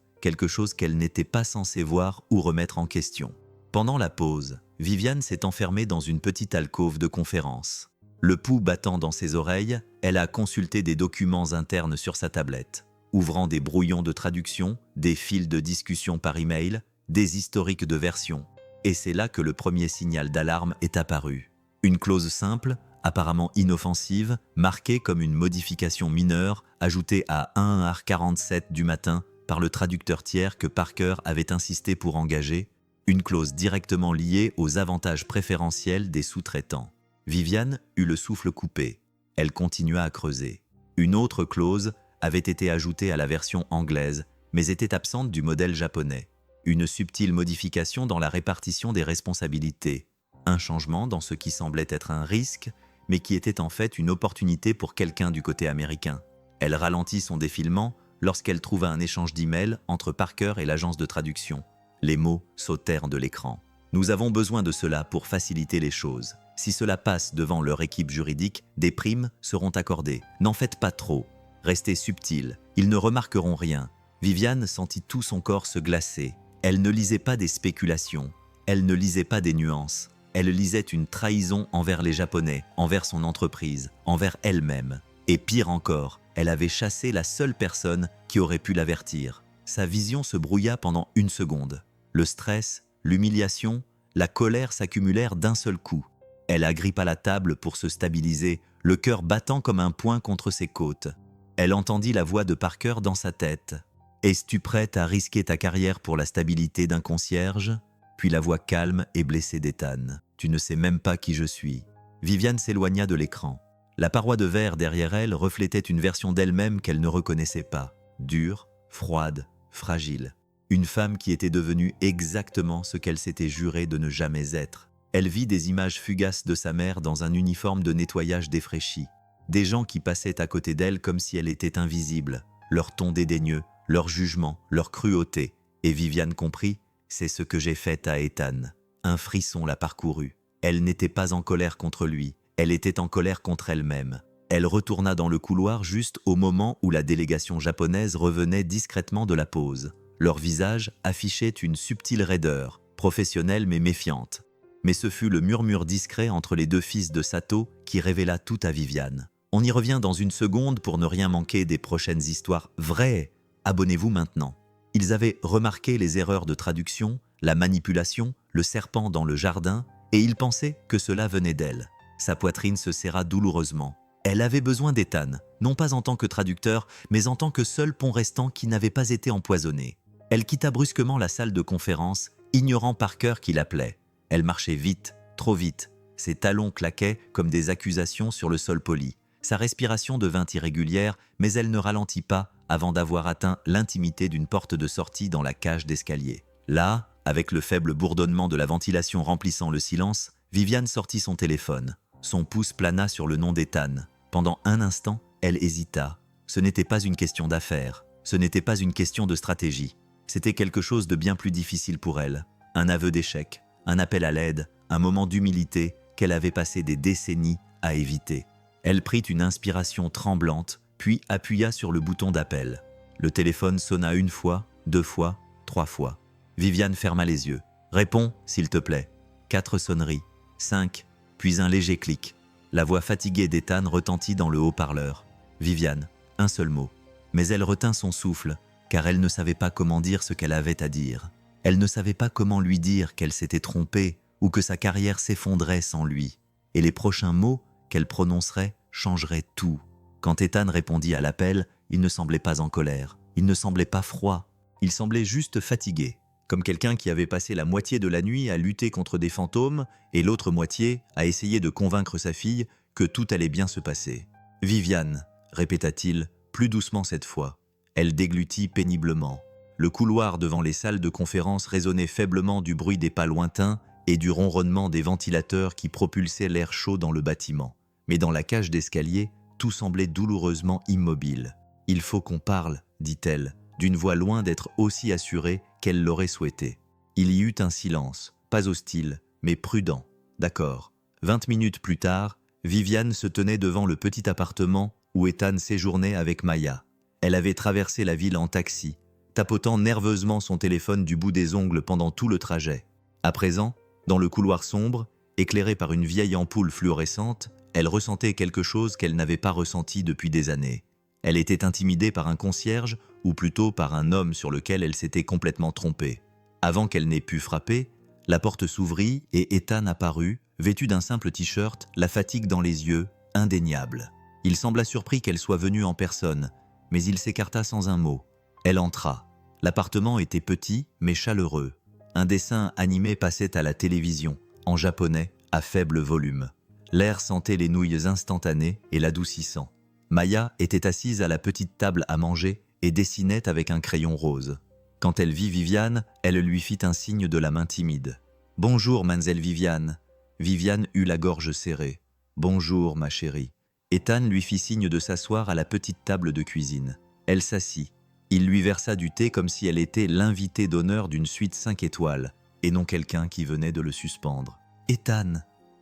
A: qu'elle n'était pas censée voir ou remettre en question. Pendant la pause, Viviane s'est enfermée dans une petite alcôve de conférence. Le pouls battant dans ses oreilles, elle a consulté des documents internes sur sa tablette, ouvrant des brouillons de traduction, des fils de discussion par email, des historiques de version. Et c'est là que le premier signal d'alarme est apparu. Une clause simple, apparemment inoffensive, marquée comme une modification mineure, ajoutée à 1h47 du matin par le traducteur tiers que Parker avait insisté pour engager, une clause directement liée aux avantages préférentiels des sous-traitants. Viviane eut le souffle coupé. Elle continua à creuser. Une autre clause avait été ajoutée à la version anglaise, mais était absente du modèle japonais. Une subtile modification dans la répartition des responsabilités. Un changement dans ce qui semblait être un risque, mais qui était en fait une opportunité pour quelqu'un du côté américain. Elle ralentit son défilement lorsqu'elle trouva un échange d'emails entre Parker et l'agence de traduction. Les mots sautèrent de l'écran. « Nous avons besoin de cela pour faciliter les choses. Si cela passe devant leur équipe juridique, des primes seront accordées. N'en faites pas trop. Restez subtil. Ils ne remarqueront rien. » Viviane sentit tout son corps se glacer. Elle ne lisait pas des spéculations. Elle ne lisait pas des nuances. Elle lisait une trahison envers les Japonais, envers son entreprise, envers elle-même. Et pire encore, elle avait chassé la seule personne qui aurait pu l'avertir. Sa vision se brouilla pendant une seconde. Le stress, l'humiliation, la colère s'accumulèrent d'un seul coup. Elle agrippa la table pour se stabiliser, le cœur battant comme un poing contre ses côtes. Elle entendit la voix de Parker dans sa tête. « Es-tu prête à risquer ta carrière pour la stabilité d'un concierge ?» Puis la voix calme et blessée d'Ethan. « Tu ne sais même pas qui je suis. » Viviane s'éloigna de l'écran. La paroi de verre derrière elle reflétait une version d'elle-même qu'elle ne reconnaissait pas. Dure, froide, fragile. Une femme qui était devenue exactement ce qu'elle s'était juré de ne jamais être. Elle vit des images fugaces de sa mère dans un uniforme de nettoyage défraîchi. Des gens qui passaient à côté d'elle comme si elle était invisible. Leur ton dédaigneux, leur jugement, leur cruauté. Et Viviane comprit, c'est ce que j'ai fait à Ethan. Un frisson la parcourut. Elle n'était pas en colère contre lui. Elle était en colère contre elle-même. Elle retourna dans le couloir juste au moment où la délégation japonaise revenait discrètement de la pause. Leur visage affichait une subtile raideur, professionnelle mais méfiante. Mais ce fut le murmure discret entre les deux fils de Sato qui révéla tout à Viviane. On y revient dans une seconde pour ne rien manquer des prochaines histoires vraies. Abonnez-vous maintenant. Ils avaient remarqué les erreurs de traduction, la manipulation, le serpent dans le jardin, et ils pensaient que cela venait d'elle. Sa poitrine se serra douloureusement. Elle avait besoin d'Ethan, non pas en tant que traducteur, mais en tant que seul pont restant qui n'avait pas été empoisonné. Elle quitta brusquement la salle de conférence, ignorant Parker qui l'appelait. Elle marchait vite, trop vite. Ses talons claquaient comme des accusations sur le sol poli. Sa respiration devint irrégulière, mais elle ne ralentit pas avant d'avoir atteint l'intimité d'une porte de sortie dans la cage d'escalier. Là, avec le faible bourdonnement de la ventilation remplissant le silence, Viviane sortit son téléphone. Son pouce plana sur le nom d'Ethan. Pendant un instant, elle hésita. Ce n'était pas une question d'affaires, ce n'était pas une question de stratégie. C'était quelque chose de bien plus difficile pour elle. Un aveu d'échec, un appel à l'aide, un moment d'humilité qu'elle avait passé des décennies à éviter. Elle prit une inspiration tremblante, puis appuya sur le bouton d'appel. Le téléphone sonna 1 fois, 2 fois, 3 fois. Viviane ferma les yeux. « Réponds, s'il te plaît. » 4 sonneries, 5, puis un léger clic. La voix fatiguée d'Ethan retentit dans le haut-parleur. Viviane, un seul mot. Mais elle retint son souffle, car elle ne savait pas comment dire ce qu'elle avait à dire. Elle ne savait pas comment lui dire qu'elle s'était trompée ou que sa carrière s'effondrait sans lui. Et les prochains mots qu'elle prononcerait changeraient tout. Quand Ethan répondit à l'appel, il ne semblait pas en colère. Il ne semblait pas froid. Il semblait juste fatigué, comme quelqu'un qui avait passé la moitié de la nuit à lutter contre des fantômes et l'autre moitié à essayer de convaincre sa fille que tout allait bien se passer. « Viviane », répéta-t-il, plus doucement cette fois. Elle déglutit péniblement. Le couloir devant les salles de conférence résonnait faiblement du bruit des pas lointains et du ronronnement des ventilateurs qui propulsaient l'air chaud dans le bâtiment. Mais dans la cage d'escalier, tout semblait douloureusement immobile. « Il faut qu'on parle », dit-elle, d'une voix loin d'être aussi assurée qu'elle l'aurait souhaité. Il y eut un silence, pas hostile, mais prudent. D'accord. 20 minutes plus tard, Viviane se tenait devant le petit appartement où Ethan séjournait avec Maya. Elle avait traversé la ville en taxi, tapotant nerveusement son téléphone du bout des ongles pendant tout le trajet. À présent, dans le couloir sombre, éclairé par une vieille ampoule fluorescente, elle ressentait quelque chose qu'elle n'avait pas ressenti depuis des années. Elle était intimidée par un concierge, ou plutôt par un homme sur lequel elle s'était complètement trompée. Avant qu'elle n'ait pu frapper, la porte s'ouvrit et Ethan apparut, vêtu d'un simple t-shirt, la fatigue dans les yeux, indéniable. Il sembla surpris qu'elle soit venue en personne, mais il s'écarta sans un mot. Elle entra. L'appartement était petit, mais chaleureux. Un dessin animé passait à la télévision, en japonais, à faible volume. L'air sentait les nouilles instantanées et l'adoucissant. Maya était assise à la petite table à manger et dessinait avec un crayon rose. Quand elle vit Viviane, elle lui fit un signe de la main timide. « Bonjour, mademoiselle Viviane. » Viviane eut la gorge serrée. « Bonjour, ma chérie. » Ethan lui fit signe de s'asseoir à la petite table de cuisine. Elle s'assit. Il lui versa du thé comme si elle était l'invité d'honneur d'une suite 5 étoiles, et non quelqu'un qui venait de le suspendre. « Ethan »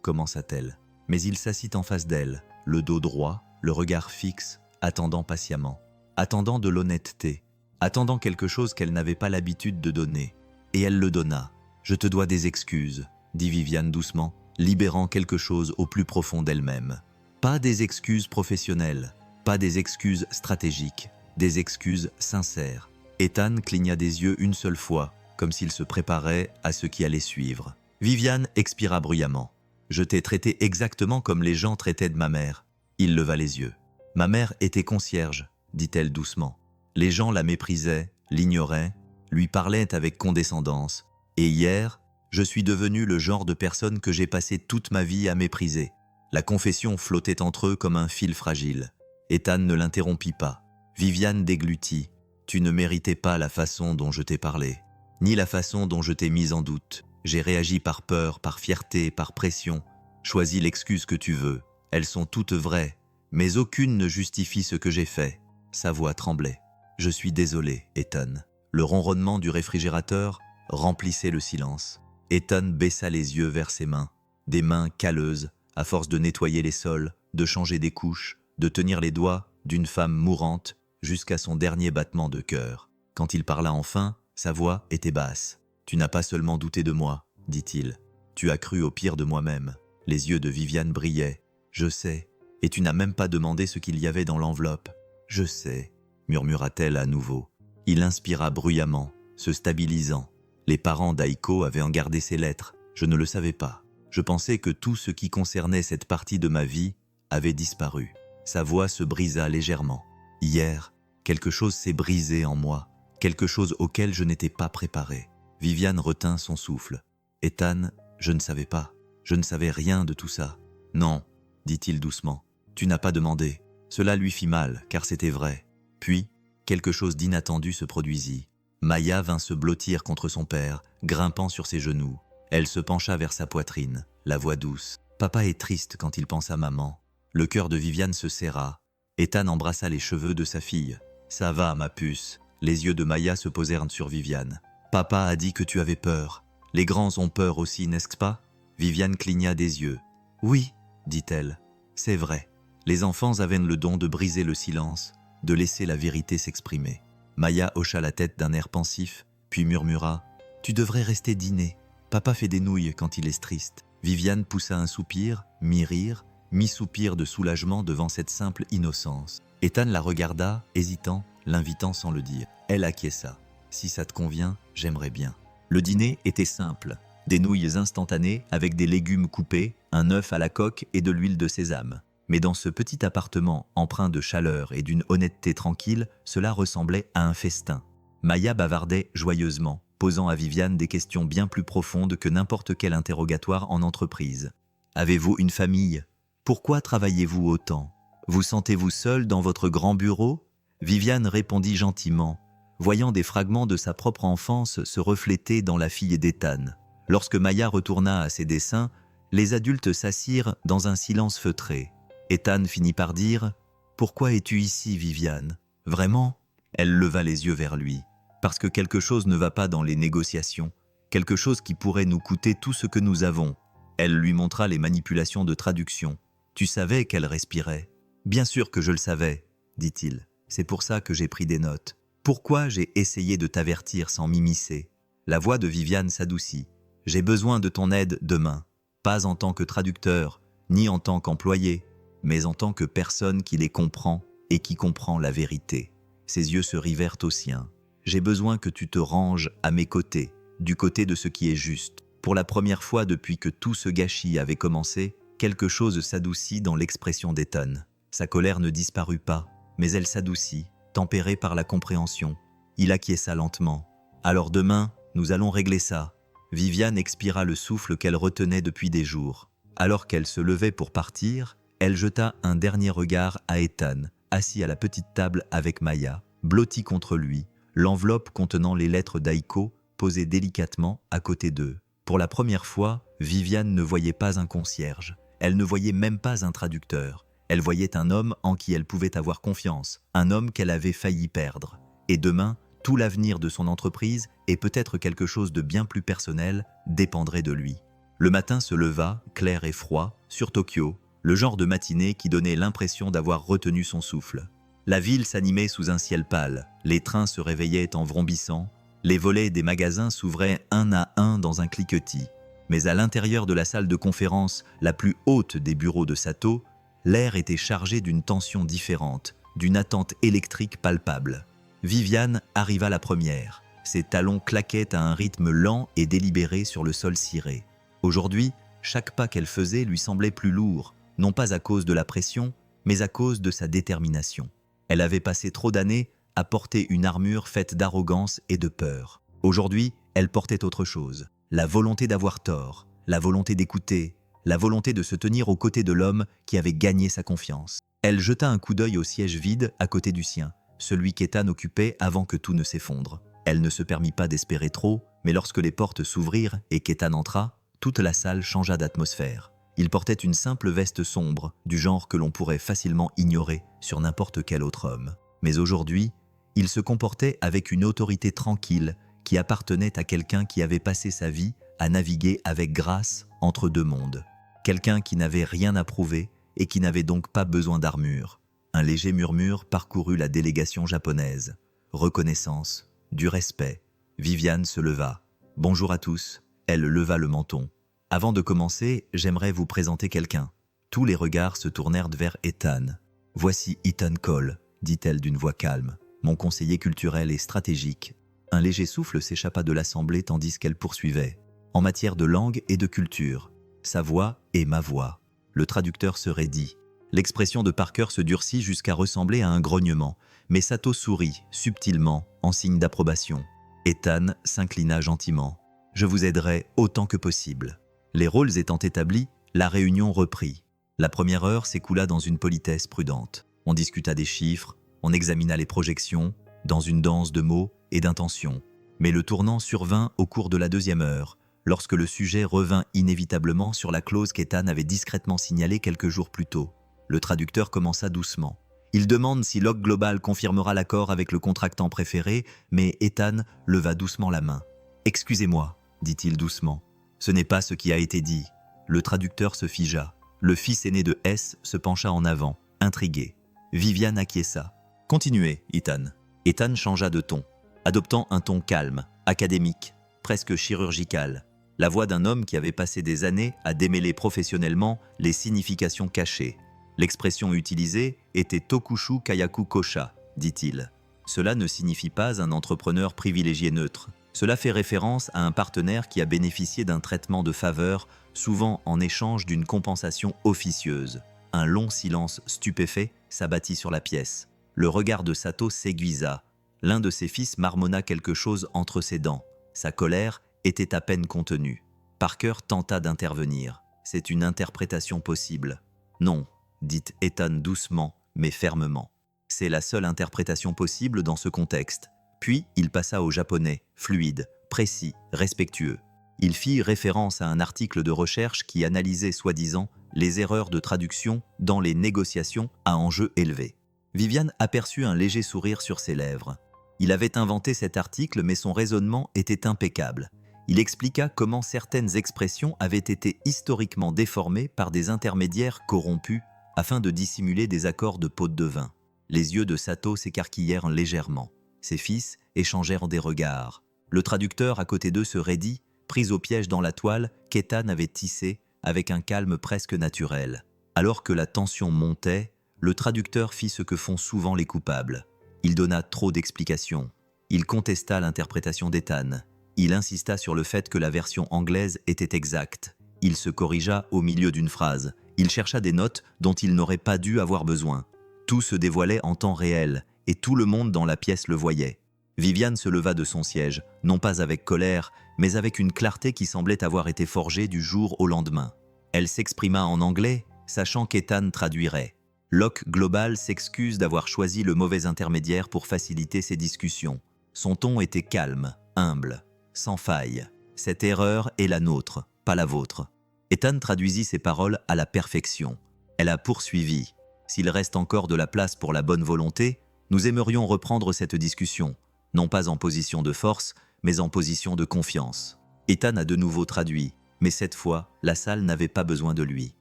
A: commença-t-elle. Mais il s'assit en face d'elle, le dos droit, le regard fixe, attendant patiemment. Attendant de l'honnêteté, attendant quelque chose qu'elle n'avait pas l'habitude de donner. Et elle le donna. « Je te dois des excuses », dit Viviane doucement, libérant quelque chose au plus profond d'elle-même. Pas des excuses professionnelles, pas des excuses stratégiques, des excuses sincères. Ethan cligna des yeux une seule fois, comme s'il se préparait à ce qui allait suivre. Viviane expira bruyamment. « Je t'ai traité exactement comme les gens traitaient de ma mère. » Il leva les yeux. « Ma mère était concierge, » dit-elle doucement. Les gens la méprisaient, l'ignoraient, lui parlaient avec condescendance. Et hier, je suis devenu le genre de personne que j'ai passé toute ma vie à mépriser. La confession flottait entre eux comme un fil fragile. Ethan ne l'interrompit pas. Viviane déglutit. « Tu ne méritais pas la façon dont je t'ai parlé, ni la façon dont je t'ai mise en doute. J'ai réagi par peur, par fierté, par pression. Choisis l'excuse que tu veux. Elles sont toutes vraies, mais aucune ne justifie ce que j'ai fait. » Sa voix tremblait. « Je suis désolé, Ethan. » Le ronronnement du réfrigérateur remplissait le silence. Ethan baissa les yeux vers ses mains. Des mains calleuses, à force de nettoyer les sols, de changer des couches, de tenir les doigts d'une femme mourante jusqu'à son dernier battement de cœur. Quand il parla enfin, sa voix était basse. « Tu n'as pas seulement douté de moi, » dit-il. « Tu as cru au pire de moi-même. » Les yeux de Viviane brillaient. « Je sais. Et tu n'as même pas demandé ce qu'il y avait dans l'enveloppe. »« Je sais, » murmura-t-elle à nouveau. Il inspira bruyamment, se stabilisant. Les parents d'Aiko avaient en gardé ses lettres. Je ne le savais pas. Je pensais que tout ce qui concernait cette partie de ma vie avait disparu. Sa voix se brisa légèrement. Hier, quelque chose s'est brisé en moi, quelque chose auquel je n'étais pas préparé. Viviane retint son souffle. « Ethan, je ne savais pas. Je ne savais rien de tout ça. »« Non, dit-il doucement. Tu n'as pas demandé. Cela lui fit mal, car c'était vrai. Puis, quelque chose d'inattendu se produisit. Maya vint se blottir contre son père, grimpant sur ses genoux. Elle se pencha vers sa poitrine, la voix douce. Papa est triste quand il pense à maman. Le cœur de Viviane se serra. Ethan embrassa les cheveux de sa fille. Ça va, ma puce. Les yeux de Maya se posèrent sur Viviane. Papa a dit que tu avais peur. Les grands ont peur aussi, n'est-ce pas? Viviane cligna des yeux. Oui, dit-elle. C'est vrai. Les enfants avaient le don de briser le silence, de laisser la vérité s'exprimer. Maya hocha la tête d'un air pensif, puis murmura « Tu devrais rester dîner. Papa fait des nouilles quand il est triste. » Viviane poussa un soupir, mi-rire, mi-soupir de soulagement devant cette simple innocence. Ethan la regarda, hésitant, l'invitant sans le dire. Elle acquiesça. « Si ça te convient, j'aimerais bien. » Le dîner était simple. Des nouilles instantanées avec des légumes coupés, un œuf à la coque et de l'huile de sésame. Mais dans ce petit appartement empreint de chaleur et d'une honnêteté tranquille, cela ressemblait à un festin. Maya bavardait joyeusement, posant à Viviane des questions bien plus profondes que n'importe quel interrogatoire en entreprise. Avez-vous une famille? Pourquoi travaillez-vous autant? Vous sentez-vous seul dans votre grand bureau? Viviane répondit gentiment, voyant des fragments de sa propre enfance se refléter dans la fille d'Ethan. Lorsque Maya retourna à ses dessins, les adultes s'assirent dans un silence feutré. Ethan finit par dire « Pourquoi es-tu ici, Viviane? Vraiment ?» Elle leva les yeux vers lui. « Parce que quelque chose ne va pas dans les négociations, quelque chose qui pourrait nous coûter tout ce que nous avons. » Elle lui montra les manipulations de traduction. « Tu savais qu'elle respirait? »« Bien sûr que je le savais, » dit-il. « C'est pour ça que j'ai pris des notes. Pourquoi j'ai essayé de t'avertir sans m'immiscer ?» La voix de Viviane s'adoucit. « J'ai besoin de ton aide demain, pas en tant que traducteur, ni en tant qu'employé, mais en tant que personne qui les comprend et qui comprend la vérité. » Ses yeux se rivèrent aux siens. « J'ai besoin que tu te ranges à mes côtés, du côté de ce qui est juste. » Pour la première fois depuis que tout ce gâchis avait commencé, quelque chose s'adoucit dans l'expression d'Ethan. Sa colère ne disparut pas, mais elle s'adoucit, tempérée par la compréhension. Il acquiesça lentement. « Alors demain, nous allons régler ça. » Viviane expira le souffle qu'elle retenait depuis des jours. Alors qu'elle se levait pour partir, elle jeta un dernier regard à Ethan, assis à la petite table avec Maya, blotti contre lui, l'enveloppe contenant les lettres d'Aiko posée délicatement à côté d'eux. Pour la première fois, Viviane ne voyait pas un concierge. Elle ne voyait même pas un traducteur. Elle voyait un homme en qui elle pouvait avoir confiance, un homme qu'elle avait failli perdre. Et demain, tout l'avenir de son entreprise, et peut-être quelque chose de bien plus personnel, dépendrait de lui. Le matin se leva, clair et froid, sur Tokyo, le genre de matinée qui donnait l'impression d'avoir retenu son souffle. La ville s'animait sous un ciel pâle, les trains se réveillaient en vrombissant, les volets des magasins s'ouvraient un à un dans un cliquetis. Mais à l'intérieur de la salle de conférence, la plus haute des bureaux de Sato, l'air était chargé d'une tension différente, d'une attente électrique palpable. Viviane arriva la première. Ses talons claquaient à un rythme lent et délibéré sur le sol ciré. Aujourd'hui, chaque pas qu'elle faisait lui semblait plus lourd, non pas à cause de la pression, mais à cause de sa détermination. Elle avait passé trop d'années à porter une armure faite d'arrogance et de peur. Aujourd'hui, elle portait autre chose. La volonté d'avoir tort, la volonté d'écouter, la volonté de se tenir aux côtés de l'homme qui avait gagné sa confiance. Elle jeta un coup d'œil au siège vide à côté du sien, celui qu'Ethan occupait avant que tout ne s'effondre. Elle ne se permit pas d'espérer trop, mais lorsque les portes s'ouvrirent et qu'Ethan entra, toute la salle changea d'atmosphère. Il portait une simple veste sombre, du genre que l'on pourrait facilement ignorer sur n'importe quel autre homme. Mais aujourd'hui, il se comportait avec une autorité tranquille qui appartenait à quelqu'un qui avait passé sa vie à naviguer avec grâce entre deux mondes. Quelqu'un qui n'avait rien à prouver et qui n'avait donc pas besoin d'armure. Un léger murmure parcourut la délégation japonaise. Reconnaissance, du respect. Viviane se leva. « Bonjour à tous ». Elle leva le menton. « Avant de commencer, j'aimerais vous présenter quelqu'un. » Tous les regards se tournèrent vers Ethan. « Voici Ethan Cole », dit-elle d'une voix calme. « Mon conseiller culturel et stratégique. » Un léger souffle s'échappa de l'assemblée tandis qu'elle poursuivait. « En matière de langue et de culture. Sa voix est ma voix. » Le traducteur se raidit. L'expression de Parker se durcit jusqu'à ressembler à un grognement, mais Sato sourit, subtilement, en signe d'approbation. Ethan s'inclina gentiment. « Je vous aiderai autant que possible. » Les rôles étant établis, la réunion reprit. La première heure s'écoula dans une politesse prudente. On discuta des chiffres, on examina les projections, dans une danse de mots et d'intentions. Mais le tournant survint au cours de la deuxième heure, lorsque le sujet revint inévitablement sur la clause qu'Ethan avait discrètement signalée quelques jours plus tôt. Le traducteur commença doucement. Il demande si Log Global confirmera l'accord avec le contractant préféré, mais Ethan leva doucement la main. « Excusez-moi », dit-il doucement. « Ce n'est pas ce qui a été dit. » Le traducteur se figea. Le fils aîné de S se pencha en avant, intrigué. Viviane acquiesça. « Continuez, Ethan. » Ethan changea de ton, adoptant un ton calme, académique, presque chirurgical. La voix d'un homme qui avait passé des années à démêler professionnellement les significations cachées. L'expression utilisée était Tokushu Kayaku Kosha, dit-il. Cela ne signifie pas un entrepreneur privilégié neutre. Cela fait référence à un partenaire qui a bénéficié d'un traitement de faveur, souvent en échange d'une compensation officieuse. Un long silence stupéfait s'abattit sur la pièce. Le regard de Sato s'aiguisa. L'un de ses fils marmonna quelque chose entre ses dents. Sa colère était à peine contenue. Parker tenta d'intervenir. « C'est une interprétation possible. »« Non, » dit Ethan doucement, mais fermement. « C'est la seule interprétation possible dans ce contexte. » Puis il passa au japonais, fluide, précis, respectueux. Il fit référence à un article de recherche qui analysait soi-disant les erreurs de traduction dans les négociations à enjeu élevé. Viviane aperçut un léger sourire sur ses lèvres. Il avait inventé cet article, mais son raisonnement était impeccable. Il expliqua comment certaines expressions avaient été historiquement déformées par des intermédiaires corrompus afin de dissimuler des accords de pot de vin. Les yeux de Sato s'écarquillèrent légèrement. Ses fils échangèrent des regards. Le traducteur à côté d'eux se raidit, pris au piège dans la toile qu'Ethan avait tissée avec un calme presque naturel. Alors que la tension montait, le traducteur fit ce que font souvent les coupables. Il donna trop d'explications. Il contesta l'interprétation d'Ethan. Il insista sur le fait que la version anglaise était exacte. Il se corrigea au milieu d'une phrase. Il chercha des notes dont il n'aurait pas dû avoir besoin. Tout se dévoilait en temps réel, et tout le monde dans la pièce le voyait. Viviane se leva de son siège, non pas avec colère, mais avec une clarté qui semblait avoir été forgée du jour au lendemain. Elle s'exprima en anglais, sachant qu'Ethan traduirait. Log Global s'excuse d'avoir choisi le mauvais intermédiaire pour faciliter ses discussions. Son ton était calme, humble, sans faille. Cette erreur est la nôtre, pas la vôtre. Ethan traduisit ses paroles à la perfection. Elle a poursuivi. S'il reste encore de la place pour la bonne volonté, nous aimerions reprendre cette discussion, non pas en position de force, mais en position de confiance. Ethan a de nouveau traduit, mais cette fois, la salle n'avait pas besoin de lui.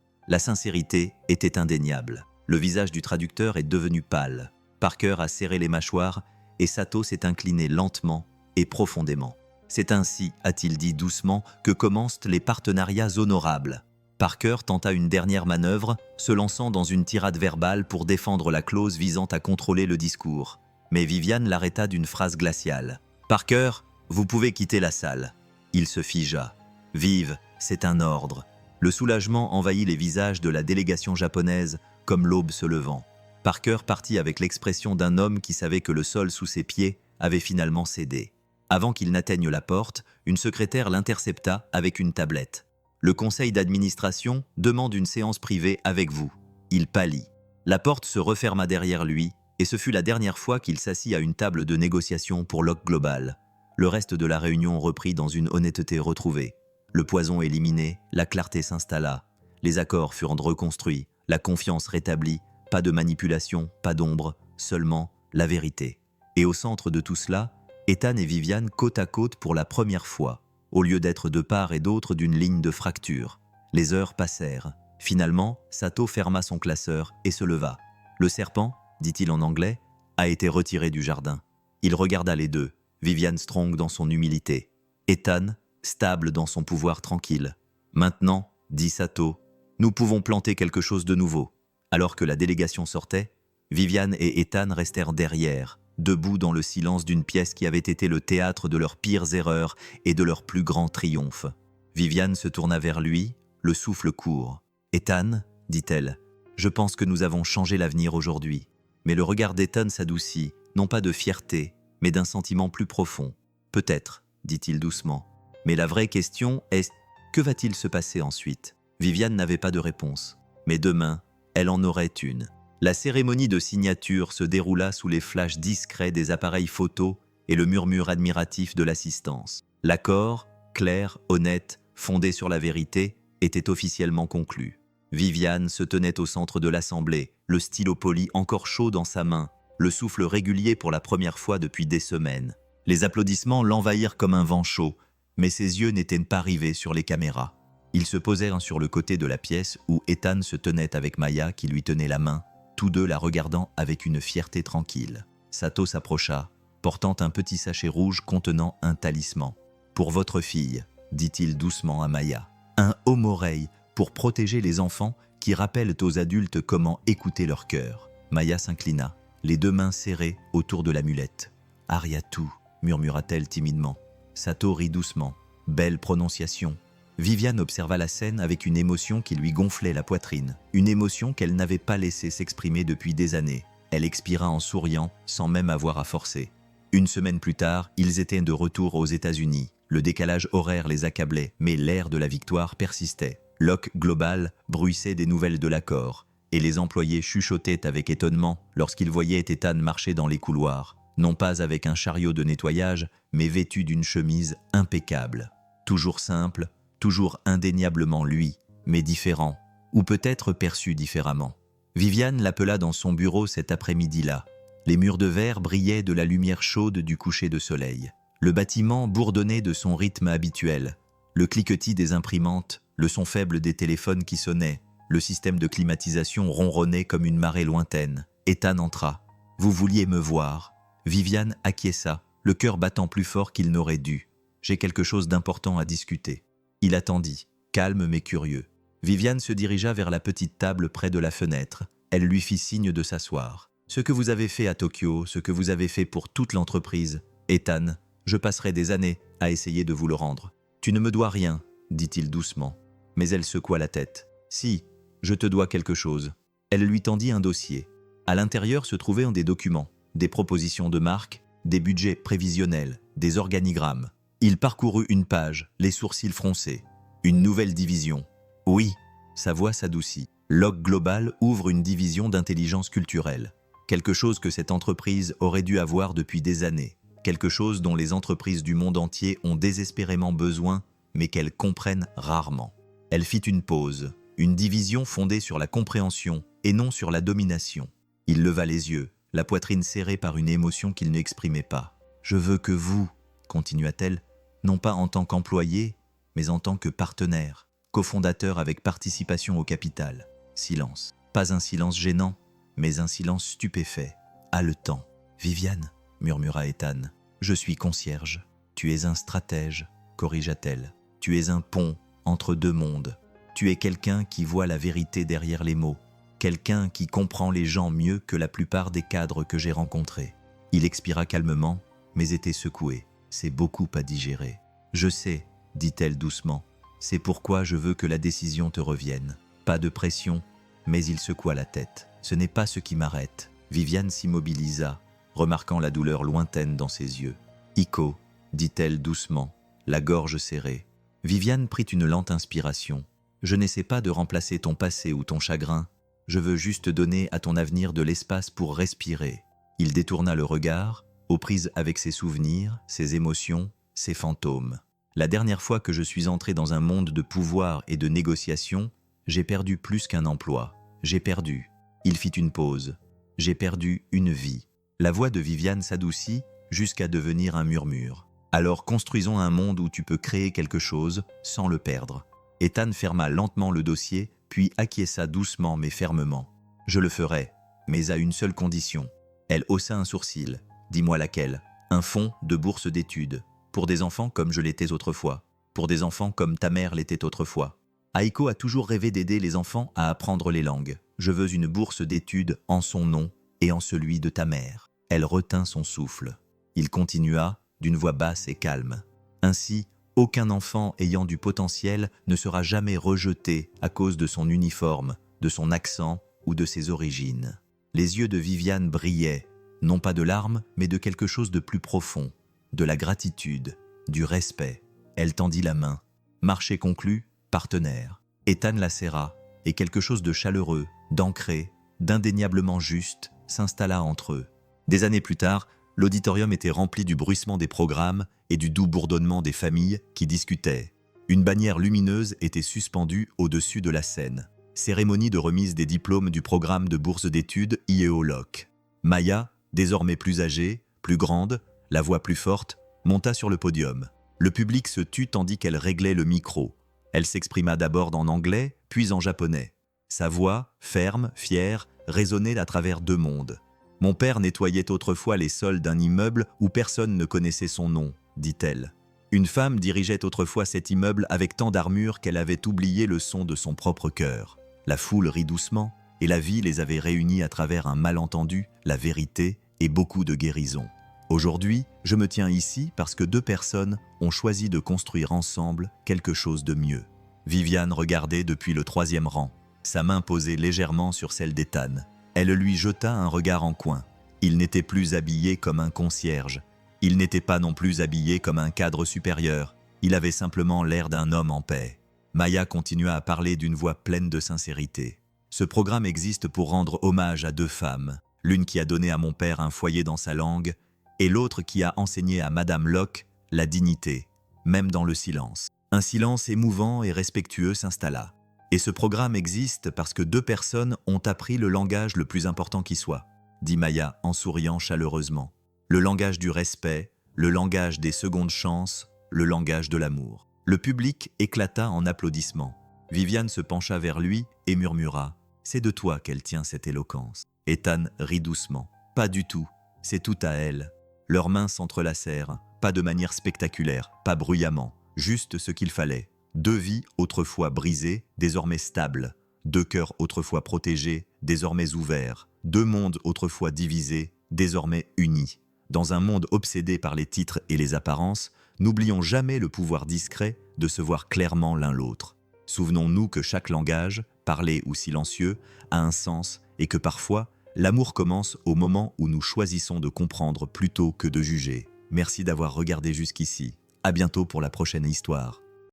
A: La sincérité était indéniable. Le visage du traducteur est devenu pâle. Parker a serré les mâchoires et Sato s'est incliné lentement et profondément. C'est ainsi, a-t-il dit doucement, que commencent les partenariats honorables. Parker tenta une dernière manœuvre, se lançant dans une tirade verbale pour défendre la clause visant à contrôler le discours. Mais Viviane l'arrêta d'une phrase glaciale. « Parker, vous pouvez quitter la salle. » Il se figea. « Vive, c'est un ordre. » Le soulagement envahit les visages de la délégation japonaise comme l'aube se levant. Parker partit avec l'expression d'un homme qui savait que le sol sous ses pieds avait finalement cédé. Avant qu'il n'atteigne la porte, une secrétaire l'intercepta avec une tablette. « Le conseil d'administration demande une séance privée avec vous. » Il pâlit. La porte se referma derrière lui et ce fut la dernière fois qu'il s'assit à une table de négociation pour Log Global. Le reste de la réunion reprit dans une honnêteté retrouvée. Le poison éliminé, la clarté s'installa. Les accords furent reconstruits, la confiance rétablie, pas de manipulation, pas d'ombre, seulement la vérité. Et au centre de tout cela, Ethan et Viviane côte à côte pour la première fois, au lieu d'être de part et d'autre d'une ligne de fracture. Les heures passèrent. Finalement, Sato ferma son classeur et se leva. Le serpent, dit-il en anglais, a été retiré du jardin. Il regarda les deux, Viviane Strong dans son humilité, Ethan, stable dans son pouvoir tranquille. Maintenant, dit Sato, nous pouvons planter quelque chose de nouveau. Alors que la délégation sortait, Viviane et Ethan restèrent derrière, debout dans le silence d'une pièce qui avait été le théâtre de leurs pires erreurs et de leurs plus grands triomphes. Viviane se tourna vers lui, le souffle court. « Ethan, dit-elle, je pense que nous avons changé l'avenir aujourd'hui. » Mais le regard d'Ethan s'adoucit, non pas de fierté, mais d'un sentiment plus profond. « Peut-être, dit-il doucement. Mais la vraie question est, que va-t-il se passer ensuite ?» Viviane n'avait pas de réponse. Mais demain, elle en aurait une. La cérémonie de signature se déroula sous les flashs discrets des appareils photos et le murmure admiratif de l'assistance. L'accord, clair, honnête, fondé sur la vérité, était officiellement conclu. Viviane se tenait au centre de l'assemblée, le stylo poli encore chaud dans sa main, le souffle régulier pour la première fois depuis des semaines. Les applaudissements l'envahirent comme un vent chaud, mais ses yeux n'étaient pas rivés sur les caméras. Ils se posèrent sur le côté de la pièce où Ethan se tenait avec Maya qui lui tenait la main, tous deux la regardant avec une fierté tranquille. Sato s'approcha, portant un petit sachet rouge contenant un talisman. « Pour votre fille », dit-il doucement à Maya. Un home-oreille pour protéger les enfants qui rappellent aux adultes comment écouter leur cœur. Maya s'inclina, les deux mains serrées autour de l'amulette. « Ariatu », murmura-t-elle timidement. Sato rit doucement. Belle prononciation. Viviane observa la scène avec une émotion qui lui gonflait la poitrine. Une émotion qu'elle n'avait pas laissé s'exprimer depuis des années. Elle expira en souriant, sans même avoir à forcer. Une semaine plus tard, ils étaient de retour aux États-Unis. Le décalage horaire les accablait, mais l'air de la victoire persistait. Locke Global bruissait des nouvelles de l'accord, et les employés chuchotaient avec étonnement lorsqu'ils voyaient Ethan marcher dans les couloirs, non pas avec un chariot de nettoyage, mais vêtu d'une chemise impeccable. Toujours simple, toujours indéniablement lui, mais différent, ou peut-être perçu différemment. Viviane l'appela dans son bureau cet après-midi-là. Les murs de verre brillaient de la lumière chaude du coucher de soleil. Le bâtiment bourdonnait de son rythme habituel. Le cliquetis des imprimantes, le son faible des téléphones qui sonnaient, le système de climatisation ronronnait comme une marée lointaine. Ethan entra. « Vous vouliez me voir ?» Viviane acquiesça, le cœur battant plus fort qu'il n'aurait dû. « J'ai quelque chose d'important à discuter. » Il attendit, calme mais curieux. Viviane se dirigea vers la petite table près de la fenêtre. Elle lui fit signe de s'asseoir. « Ce que vous avez fait à Tokyo, ce que vous avez fait pour toute l'entreprise, Ethan, je passerai des années à essayer de vous le rendre. Tu ne me dois rien, dit-il doucement. Mais elle secoua la tête. Si, je te dois quelque chose. Elle lui tendit un dossier. À l'intérieur se trouvaient des documents, des propositions de marque, des budgets prévisionnels, des organigrammes. Il parcourut une page, les sourcils froncés. Une nouvelle division. Oui, sa voix s'adoucit. Locke Global ouvre une division d'intelligence culturelle. Quelque chose que cette entreprise aurait dû avoir depuis des années. Quelque chose dont les entreprises du monde entier ont désespérément besoin, mais qu'elles comprennent rarement. Elle fit une pause, une division fondée sur la compréhension et non sur la domination. Il leva les yeux, la poitrine serrée par une émotion qu'il n'exprimait pas. « Je veux que vous, » continua-t-elle, non pas en tant qu'employé, mais en tant que partenaire, cofondateur avec participation au capital. Silence. Pas un silence gênant, mais un silence stupéfait, haletant. « Viviane » murmura Ethan. « Je suis concierge. Tu es un stratège, corrigea-t-elle. Tu es un pont entre deux mondes. Tu es quelqu'un qui voit la vérité derrière les mots. Quelqu'un qui comprend les gens mieux que la plupart des cadres que j'ai rencontrés. » Il expira calmement, mais était secoué. C'est beaucoup à digérer. « Je sais, dit-elle doucement. C'est pourquoi je veux que la décision te revienne. Pas de pression, mais il secoua la tête. Ce n'est pas ce qui m'arrête. » Viviane s'immobilisa, remarquant la douleur lointaine dans ses yeux. « Iko, dit-elle doucement, la gorge serrée. Viviane prit une lente inspiration. « Je n'essaie pas de remplacer ton passé ou ton chagrin. Je veux juste donner à ton avenir de l'espace pour respirer. » Il détourna le regard, aux prises avec ses souvenirs, ses émotions, ses fantômes. « La dernière fois que je suis entré dans un monde de pouvoir et de négociation, j'ai perdu plus qu'un emploi. J'ai perdu. » Il fit une pause. « J'ai perdu une vie. » La voix de Viviane s'adoucit jusqu'à devenir un murmure. « Alors construisons un monde où tu peux créer quelque chose sans le perdre. » Ethan ferma lentement le dossier, puis acquiesça doucement mais fermement. « Je le ferai, mais à une seule condition. » Elle haussa un sourcil. « Dis-moi laquelle. »« Un fonds de bourse d'études. Pour des enfants comme je l'étais autrefois. Pour des enfants comme ta mère l'était autrefois. Aiko a toujours rêvé d'aider les enfants à apprendre les langues. Je veux une bourse d'études en son nom et en celui de ta mère. » Elle retint son souffle. Il continua, d'une voix basse et calme. « Ainsi, aucun enfant ayant du potentiel ne sera jamais rejeté à cause de son uniforme, de son accent ou de ses origines. » Les yeux de Viviane brillaient, non pas de larmes, mais de quelque chose de plus profond, de la gratitude, du respect. Elle tendit la main. Marché conclu, partenaire. Ethan la serra, et quelque chose de chaleureux, d'ancré, d'indéniablement juste s'installa entre eux. Des années plus tard, l'auditorium était rempli du bruissement des programmes et du doux bourdonnement des familles qui discutaient. Une bannière lumineuse était suspendue au-dessus de la scène. Cérémonie de remise des diplômes du programme de bourse d'études IEO Loc. Maya, désormais plus âgée, plus grande, la voix plus forte, monta sur le podium. Le public se tut tandis qu'elle réglait le micro. Elle s'exprima d'abord en anglais, puis en japonais. Sa voix, ferme, fière, résonnait à travers deux mondes. « Mon père nettoyait autrefois les sols d'un immeuble où personne ne connaissait son nom », dit-elle. Une femme dirigeait autrefois cet immeuble avec tant d'armure qu'elle avait oublié le son de son propre cœur. La foule rit doucement, et la vie les avait réunis à travers un malentendu, la vérité et beaucoup de guérison. Aujourd'hui, je me tiens ici parce que deux personnes ont choisi de construire ensemble quelque chose de mieux. Viviane regardait depuis le 3e rang, sa main posée légèrement sur celle d'Ethan. Elle lui jeta un regard en coin. Il n'était plus habillé comme un concierge. Il n'était pas non plus habillé comme un cadre supérieur. Il avait simplement l'air d'un homme en paix. Maya continua à parler d'une voix pleine de sincérité. Ce programme existe pour rendre hommage à deux femmes, l'une qui a donné à mon père un foyer dans sa langue, et l'autre qui a enseigné à Madame Locke la dignité, même dans le silence. Un silence émouvant et respectueux s'installa. Et ce programme existe parce que deux personnes ont appris le langage le plus important qui soit, dit Maya en souriant chaleureusement. Le langage du respect, le langage des secondes chances, le langage de l'amour. Le public éclata en applaudissements. Viviane se pencha vers lui et murmura « C'est de toi qu'elle tient cette éloquence ». Ethan rit doucement. « Pas du tout, c'est tout à elle ». Leurs mains s'entrelacèrent, pas de manière spectaculaire, pas bruyamment, juste ce qu'il fallait. Deux vies autrefois brisées, désormais stables. Deux cœurs autrefois protégés, désormais ouverts. Deux mondes autrefois divisés, désormais unis. Dans un monde obsédé par les titres et les apparences, n'oublions jamais le pouvoir discret de se voir clairement l'un l'autre. Souvenons-nous que chaque langage, parlé ou silencieux, a un sens et que parfois, l'amour commence au moment où nous choisissons de comprendre plutôt que de juger. Merci d'avoir regardé jusqu'ici. À bientôt pour la prochaine histoire.